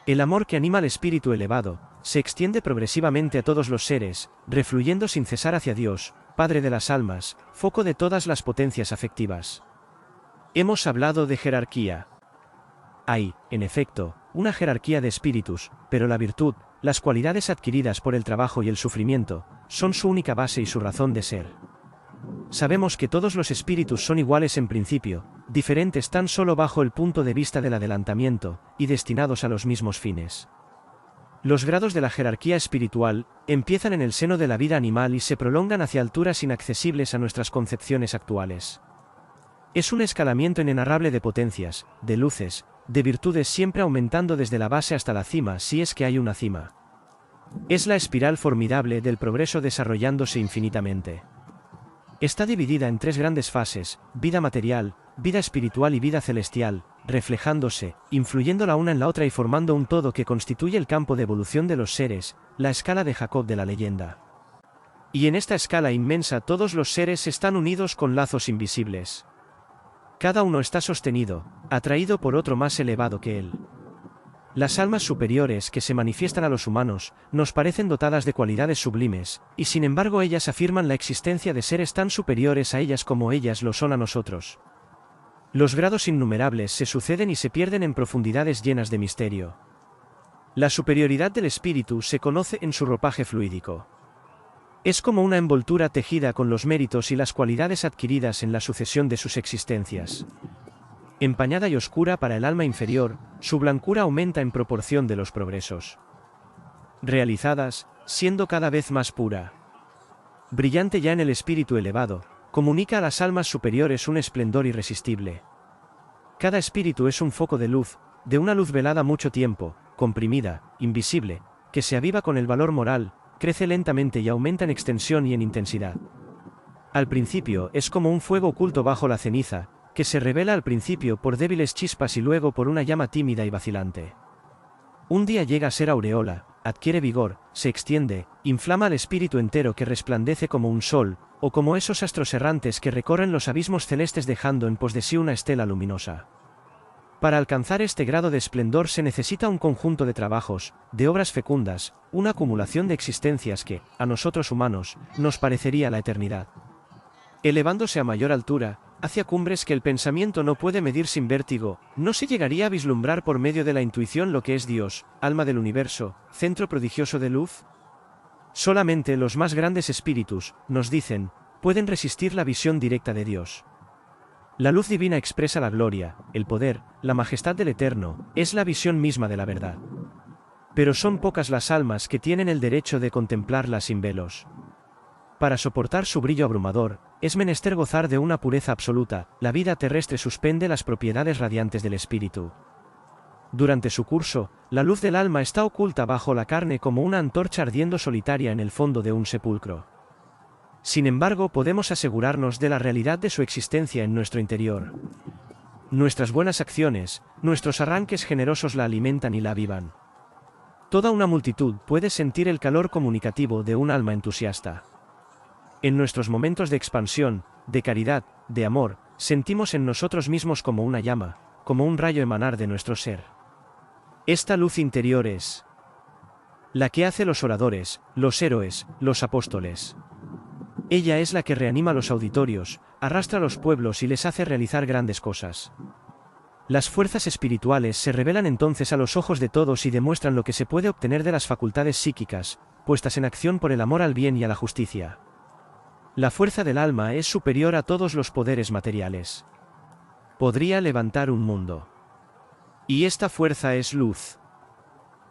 El amor que anima al espíritu elevado, se extiende progresivamente a todos los seres, refluyendo sin cesar hacia Dios, Padre de las almas, foco de todas las potencias afectivas. Hemos hablado de jerarquía. Hay, en efecto, una jerarquía de espíritus, pero la virtud, las cualidades adquiridas por el trabajo y el sufrimiento, son su única base y su razón de ser. Sabemos que todos los espíritus son iguales en principio, diferentes tan solo bajo el punto de vista del adelantamiento, y destinados a los mismos fines. Los grados de la jerarquía espiritual empiezan en el seno de la vida animal y se prolongan hacia alturas inaccesibles a nuestras concepciones actuales. Es un escalamiento inenarrable de potencias, de luces, de virtudes, siempre aumentando desde la base hasta la cima, si es que hay una cima. Es la espiral formidable del progreso desarrollándose infinitamente. Está dividida en tres grandes fases: vida material, vida espiritual y vida celestial, reflejándose, influyendo la una en la otra y formando un todo que constituye el campo de evolución de los seres, la escala de Jacob de la leyenda. Y en esta escala inmensa todos los seres están unidos con lazos invisibles. Cada uno está sostenido, atraído por otro más elevado que él. Las almas superiores que se manifiestan a los humanos, nos parecen dotadas de cualidades sublimes, y sin embargo ellas afirman la existencia de seres tan superiores a ellas como ellas lo son a nosotros. Los grados innumerables se suceden y se pierden en profundidades llenas de misterio. La superioridad del espíritu se conoce en su ropaje fluídico. Es como una envoltura tejida con los méritos y las cualidades adquiridas en la sucesión de sus existencias. Empañada y oscura para el alma inferior, su blancura aumenta en proporción de los progresos. Realizadas, siendo cada vez más pura. Brillante ya en el espíritu elevado, comunica a las almas superiores un esplendor irresistible. Cada espíritu es un foco de luz, de una luz velada mucho tiempo, comprimida, invisible, que se aviva con el valor moral, crece lentamente y aumenta en extensión y en intensidad. Al principio es como un fuego oculto bajo la ceniza, que se revela al principio por débiles chispas y luego por una llama tímida y vacilante. Un día llega a ser aureola, adquiere vigor, se extiende, inflama al espíritu entero que resplandece como un sol, o como esos astros errantes que recorren los abismos celestes dejando en pos de sí una estela luminosa. Para alcanzar este grado de esplendor se necesita un conjunto de trabajos, de obras fecundas, una acumulación de existencias que, a nosotros humanos, nos parecería la eternidad. Elevándose a mayor altura, hacia cumbres que el pensamiento no puede medir sin vértigo, ¿no se llegaría a vislumbrar por medio de la intuición lo que es Dios, alma del universo, centro prodigioso de luz? Solamente los más grandes espíritus, nos dicen, pueden resistir la visión directa de Dios. La luz divina expresa la gloria, el poder, la majestad del Eterno, es la visión misma de la verdad. Pero son pocas las almas que tienen el derecho de contemplarla sin velos. Para soportar su brillo abrumador, es menester gozar de una pureza absoluta. La vida terrestre suspende las propiedades radiantes del espíritu. Durante su curso, la luz del alma está oculta bajo la carne como una antorcha ardiendo solitaria en el fondo de un sepulcro. Sin embargo, podemos asegurarnos de la realidad de su existencia en nuestro interior. Nuestras buenas acciones, nuestros arranques generosos la alimentan y la avivan. Toda una multitud puede sentir el calor comunicativo de un alma entusiasta. En nuestros momentos de expansión, de caridad, de amor, sentimos en nosotros mismos como una llama, como un rayo emanar de nuestro ser. Esta luz interior es la que hace los oradores, los héroes, los apóstoles. Ella es la que reanima los auditorios, arrastra a los pueblos y les hace realizar grandes cosas. Las fuerzas espirituales se revelan entonces a los ojos de todos y demuestran lo que se puede obtener de las facultades psíquicas, puestas en acción por el amor al bien y a la justicia. La fuerza del alma es superior a todos los poderes materiales. Podría levantar un mundo. Y esta fuerza es luz.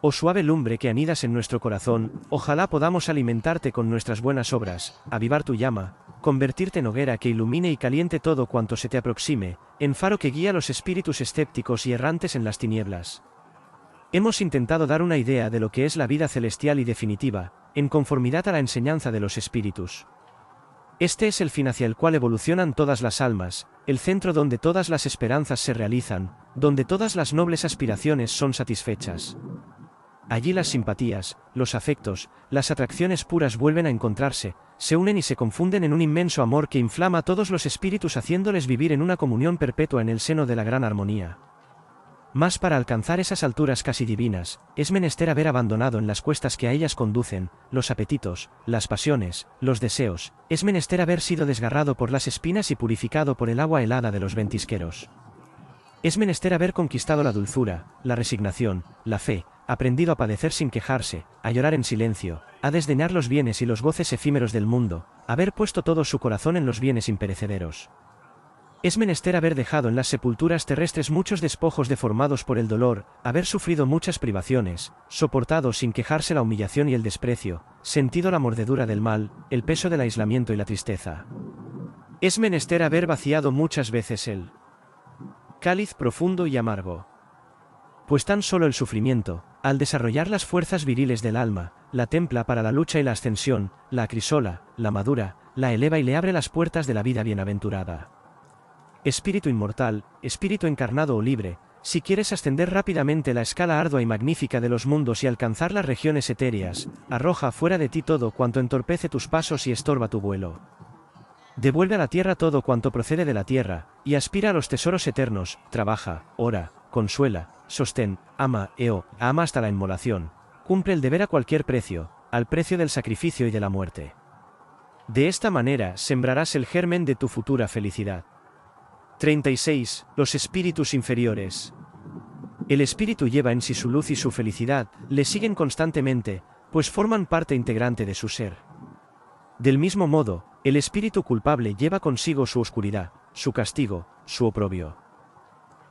Oh suave lumbre que anidas en nuestro corazón, ojalá podamos alimentarte con nuestras buenas obras, avivar tu llama, convertirte en hoguera que ilumine y caliente todo cuanto se te aproxime, en faro que guía a los espíritus escépticos y errantes en las tinieblas. Hemos intentado dar una idea de lo que es la vida celestial y definitiva, en conformidad a la enseñanza de los espíritus. Este es el fin hacia el cual evolucionan todas las almas, el centro donde todas las esperanzas se realizan, donde todas las nobles aspiraciones son satisfechas. Allí las simpatías, los afectos, las atracciones puras vuelven a encontrarse, se unen y se confunden en un inmenso amor que inflama a todos los espíritus haciéndoles vivir en una comunión perpetua en el seno de la gran armonía. Mas para alcanzar esas alturas casi divinas, es menester haber abandonado en las cuestas que a ellas conducen, los apetitos, las pasiones, los deseos, es menester haber sido desgarrado por las espinas y purificado por el agua helada de los ventisqueros. Es menester haber conquistado la dulzura, la resignación, la fe, aprendido a padecer sin quejarse, a llorar en silencio, a desdeñar los bienes y los goces efímeros del mundo, haber puesto todo su corazón en los bienes imperecederos. Es menester haber dejado en las sepulturas terrestres muchos despojos deformados por el dolor, haber sufrido muchas privaciones, soportado sin quejarse la humillación y el desprecio, sentido la mordedura del mal, el peso del aislamiento y la tristeza. Es menester haber vaciado muchas veces el cáliz profundo y amargo. Pues tan solo el sufrimiento, al desarrollar las fuerzas viriles del alma, la templa para la lucha y la ascensión, la acrisola, la madura, la eleva y le abre las puertas de la vida bienaventurada. Espíritu inmortal, espíritu encarnado o libre, si quieres ascender rápidamente la escala ardua y magnífica de los mundos y alcanzar las regiones etéreas, arroja fuera de ti todo cuanto entorpece tus pasos y estorba tu vuelo. Devuelve a la tierra todo cuanto procede de la tierra, y aspira a los tesoros eternos, trabaja, ora, consuela, sostén, ama hasta la inmolación, cumple el deber a cualquier precio, al precio del sacrificio y de la muerte. De esta manera sembrarás el germen de tu futura felicidad. 36. Los espíritus inferiores. El espíritu lleva en sí su luz y su felicidad, le siguen constantemente, pues forman parte integrante de su ser. Del mismo modo, el espíritu culpable lleva consigo su oscuridad, su castigo, su oprobio.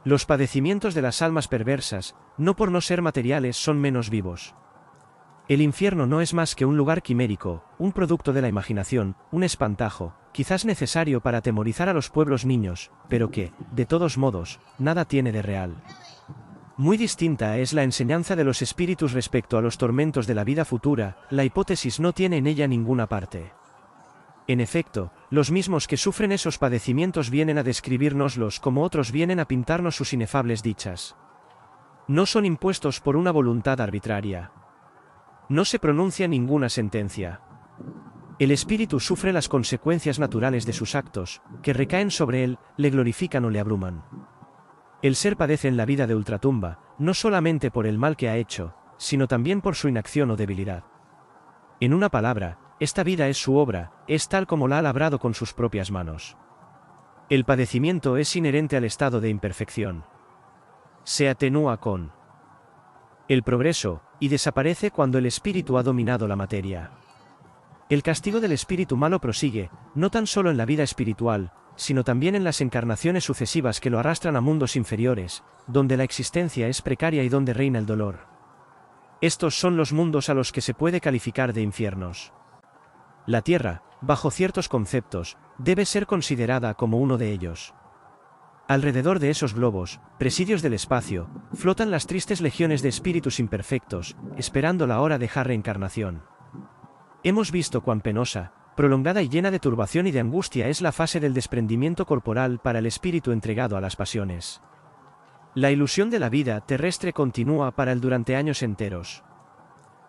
Los padecimientos de las almas perversas, no por no ser materiales, son menos vivos. El infierno no es más que un lugar quimérico, un producto de la imaginación, un espantajo, quizás necesario para atemorizar a los pueblos niños, pero que, de todos modos, nada tiene de real. Muy distinta es la enseñanza de los espíritus respecto a los tormentos de la vida futura, la hipótesis no tiene en ella ninguna parte. En efecto, los mismos que sufren esos padecimientos vienen a describírnoslos como otros vienen a pintarnos sus inefables dichas. No son impuestos por una voluntad arbitraria. No se pronuncia ninguna sentencia. El espíritu sufre las consecuencias naturales de sus actos, que recaen sobre él, le glorifican o le abruman. El ser padece en la vida de ultratumba, no solamente por el mal que ha hecho, sino también por su inacción o debilidad. En una palabra, esta vida es su obra, es tal como la ha labrado con sus propias manos. El padecimiento es inherente al estado de imperfección. Se atenúa con el progreso, y desaparece cuando el espíritu ha dominado la materia. El castigo del espíritu malo prosigue, no tan solo en la vida espiritual, sino también en las encarnaciones sucesivas que lo arrastran a mundos inferiores, donde la existencia es precaria y donde reina el dolor. Estos son los mundos a los que se puede calificar de infiernos. La tierra, bajo ciertos conceptos, debe ser considerada como uno de ellos. Alrededor de esos globos, presidios del espacio, flotan las tristes legiones de espíritus imperfectos, esperando la hora de la reencarnación. Hemos visto cuán penosa, prolongada y llena de turbación y de angustia es la fase del desprendimiento corporal para el espíritu entregado a las pasiones. La ilusión de la vida terrestre continúa para él durante años enteros.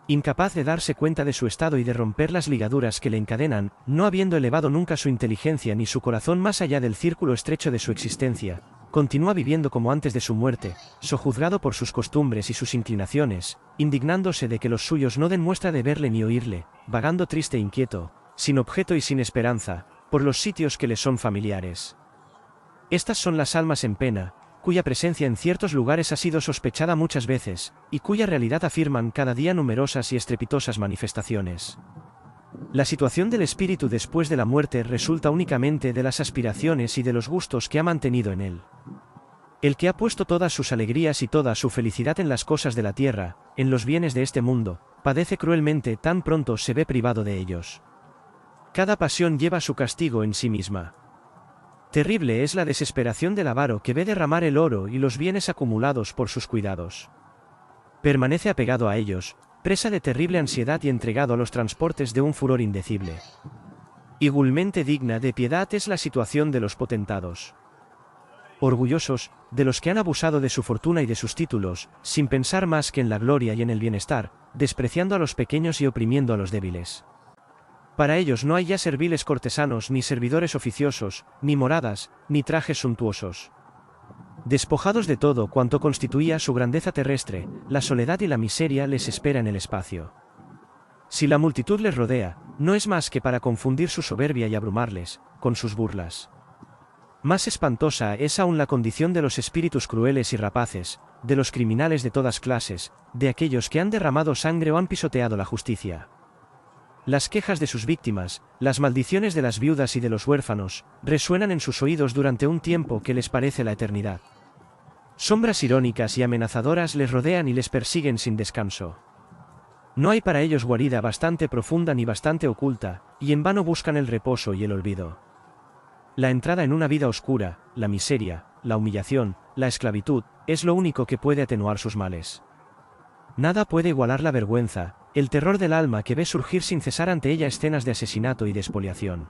Incapaz de darse cuenta de su estado y de romper las ligaduras que le encadenan, no habiendo elevado nunca su inteligencia ni su corazón más allá del círculo estrecho de su existencia, continúa viviendo como antes de su muerte, sojuzgado por sus costumbres y sus inclinaciones, indignándose de que los suyos no den muestra de verle ni oírle, vagando triste e inquieto, sin objeto y sin esperanza, por los sitios que le son familiares. Estas son las almas en pena, cuya presencia en ciertos lugares ha sido sospechada muchas veces, y cuya realidad afirman cada día numerosas y estrepitosas manifestaciones. La situación del espíritu después de la muerte resulta únicamente de las aspiraciones y de los gustos que ha mantenido en él. El que ha puesto todas sus alegrías y toda su felicidad en las cosas de la tierra, en los bienes de este mundo, padece cruelmente tan pronto se ve privado de ellos. Cada pasión lleva su castigo en sí misma. Terrible es la desesperación del avaro que ve derramar el oro y los bienes acumulados por sus cuidados. Permanece apegado a ellos, presa de terrible ansiedad y entregado a los transportes de un furor indecible. Igualmente digna de piedad es la situación de los potentados. Orgullosos, de los que han abusado de su fortuna y de sus títulos, sin pensar más que en la gloria y en el bienestar, despreciando a los pequeños y oprimiendo a los débiles. Para ellos no hay ya serviles cortesanos ni servidores oficiosos, ni moradas, ni trajes suntuosos. Despojados de todo cuanto constituía su grandeza terrestre, la soledad y la miseria les espera en el espacio. Si la multitud les rodea, no es más que para confundir su soberbia y abrumarles, con sus burlas. Más espantosa es aún la condición de los espíritus crueles y rapaces, de los criminales de todas clases, de aquellos que han derramado sangre o han pisoteado la justicia. Las quejas de sus víctimas, las maldiciones de las viudas y de los huérfanos, resuenan en sus oídos durante un tiempo que les parece la eternidad. Sombras irónicas y amenazadoras les rodean y les persiguen sin descanso. No hay para ellos guarida bastante profunda ni bastante oculta, y en vano buscan el reposo y el olvido. La entrada en una vida oscura, la miseria, la humillación, la esclavitud, es lo único que puede atenuar sus males. Nada puede igualar la vergüenza, el terror del alma que ve surgir sin cesar ante ella escenas de asesinato y de expoliación.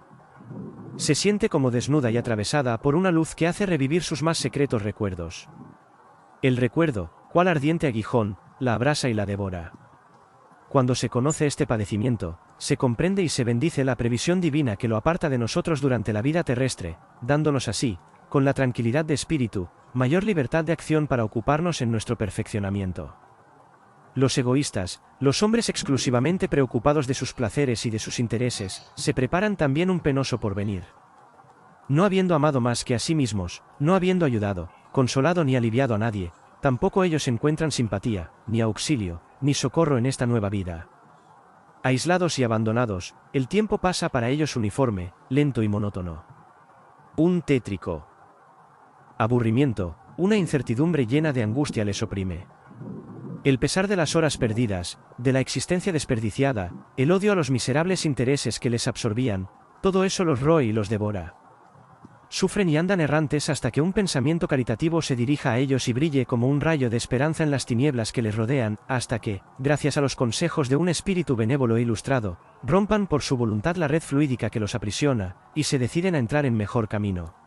Se siente como desnuda y atravesada por una luz que hace revivir sus más secretos recuerdos. El recuerdo, cual ardiente aguijón, la abrasa y la devora. Cuando se conoce este padecimiento, se comprende y se bendice la previsión divina que lo aparta de nosotros durante la vida terrestre, dándonos así, con la tranquilidad de espíritu, mayor libertad de acción para ocuparnos en nuestro perfeccionamiento. Los egoístas, los hombres exclusivamente preocupados de sus placeres y de sus intereses, se preparan también un penoso porvenir. No habiendo amado más que a sí mismos, no habiendo ayudado, consolado ni aliviado a nadie, tampoco ellos encuentran simpatía, ni auxilio, ni socorro en esta nueva vida. Aislados y abandonados, el tiempo pasa para ellos uniforme, lento y monótono. Un tétrico aburrimiento, una incertidumbre llena de angustia les oprime. El pesar de las horas perdidas, de la existencia desperdiciada, el odio a los miserables intereses que les absorbían, todo eso los roe y los devora. Sufren y andan errantes hasta que un pensamiento caritativo se dirija a ellos y brille como un rayo de esperanza en las tinieblas que les rodean, hasta que, gracias a los consejos de un espíritu benévolo e ilustrado, rompan por su voluntad la red fluídica que los aprisiona, y se deciden a entrar en mejor camino.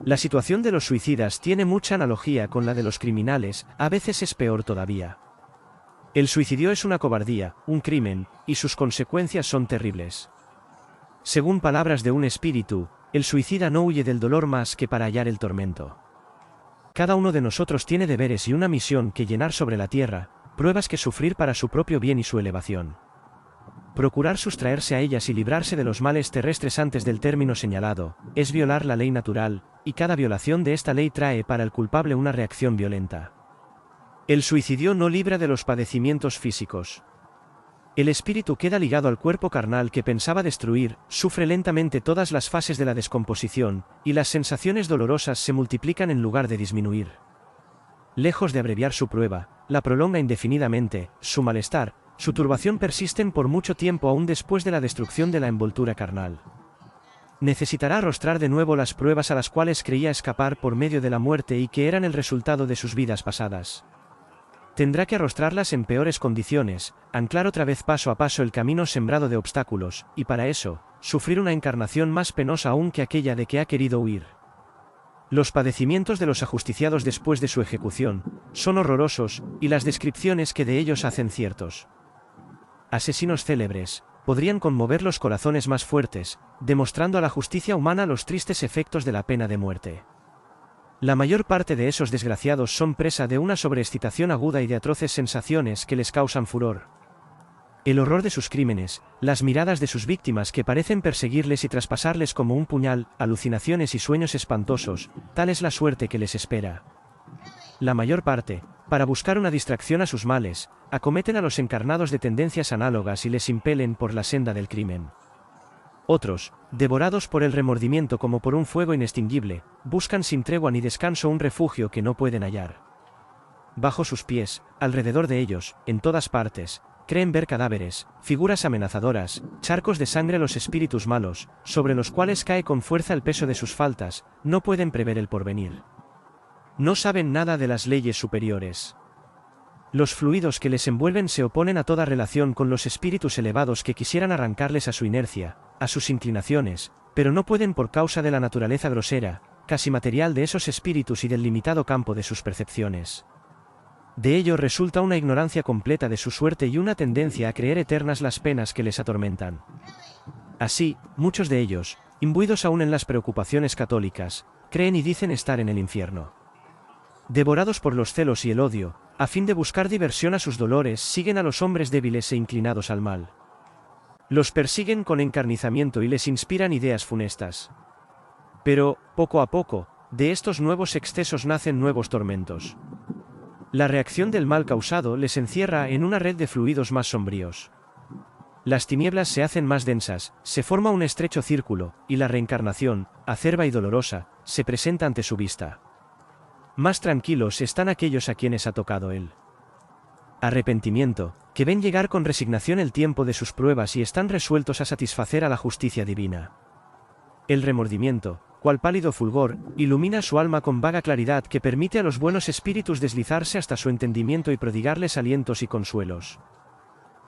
La situación de los suicidas tiene mucha analogía con la de los criminales, a veces es peor todavía. El suicidio es una cobardía, un crimen, y sus consecuencias son terribles. Según palabras de un espíritu, el suicida no huye del dolor más que para hallar el tormento. Cada uno de nosotros tiene deberes y una misión que llenar sobre la tierra, pruebas que sufrir para su propio bien y su elevación. Procurar sustraerse a ellas y librarse de los males terrestres antes del término señalado, es violar la ley natural, y cada violación de esta ley trae para el culpable una reacción violenta. El suicidio no libra de los padecimientos físicos. El espíritu queda ligado al cuerpo carnal que pensaba destruir, sufre lentamente todas las fases de la descomposición, y las sensaciones dolorosas se multiplican en lugar de disminuir. Lejos de abreviar su prueba, la prolonga indefinidamente, su malestar, su turbación persisten por mucho tiempo aún después de la destrucción de la envoltura carnal. Necesitará arrostrar de nuevo las pruebas a las cuales creía escapar por medio de la muerte y que eran el resultado de sus vidas pasadas. Tendrá que arrostrarlas en peores condiciones, anclar otra vez paso a paso el camino sembrado de obstáculos, y para eso, sufrir una encarnación más penosa aún que aquella de que ha querido huir. Los padecimientos de los ajusticiados después de su ejecución son horrorosos, y las descripciones que de ellos hacen ciertos asesinos célebres podrían conmover los corazones más fuertes, demostrando a la justicia humana los tristes efectos de la pena de muerte. La mayor parte de esos desgraciados son presa de una sobreexcitación aguda y de atroces sensaciones que les causan furor. El horror de sus crímenes, las miradas de sus víctimas que parecen perseguirles y traspasarles como un puñal, alucinaciones y sueños espantosos, tal es la suerte que les espera. La mayor parte, para buscar una distracción a sus males, acometen a los encarnados de tendencias análogas y les impelen por la senda del crimen. Otros, devorados por el remordimiento como por un fuego inextinguible, buscan sin tregua ni descanso un refugio que no pueden hallar. Bajo sus pies, alrededor de ellos, en todas partes, creen ver cadáveres, figuras amenazadoras, charcos de sangre los espíritus malos, sobre los cuales cae con fuerza el peso de sus faltas, no pueden prever el porvenir. No saben nada de las leyes superiores. Los fluidos que les envuelven se oponen a toda relación con los espíritus elevados que quisieran arrancarles a su inercia, a sus inclinaciones, pero no pueden por causa de la naturaleza grosera, casi material de esos espíritus y del limitado campo de sus percepciones. De ello resulta una ignorancia completa de su suerte y una tendencia a creer eternas las penas que les atormentan. Así, muchos de ellos, imbuidos aún en las preocupaciones católicas, creen y dicen estar en el infierno. Devorados por los celos y el odio, a fin de buscar diversión a sus dolores, siguen a los hombres débiles e inclinados al mal. Los persiguen con encarnizamiento y les inspiran ideas funestas. Pero, poco a poco, de estos nuevos excesos nacen nuevos tormentos. La reacción del mal causado les encierra en una red de fluidos más sombríos. Las tinieblas se hacen más densas, se forma un estrecho círculo, y la reencarnación, acerba y dolorosa, se presenta ante su vista. Más tranquilos están aquellos a quienes ha tocado el arrepentimiento, que ven llegar con resignación el tiempo de sus pruebas y están resueltos a satisfacer a la justicia divina. El remordimiento, cual pálido fulgor, ilumina su alma con vaga claridad que permite a los buenos espíritus deslizarse hasta su entendimiento y prodigarles alientos y consuelos.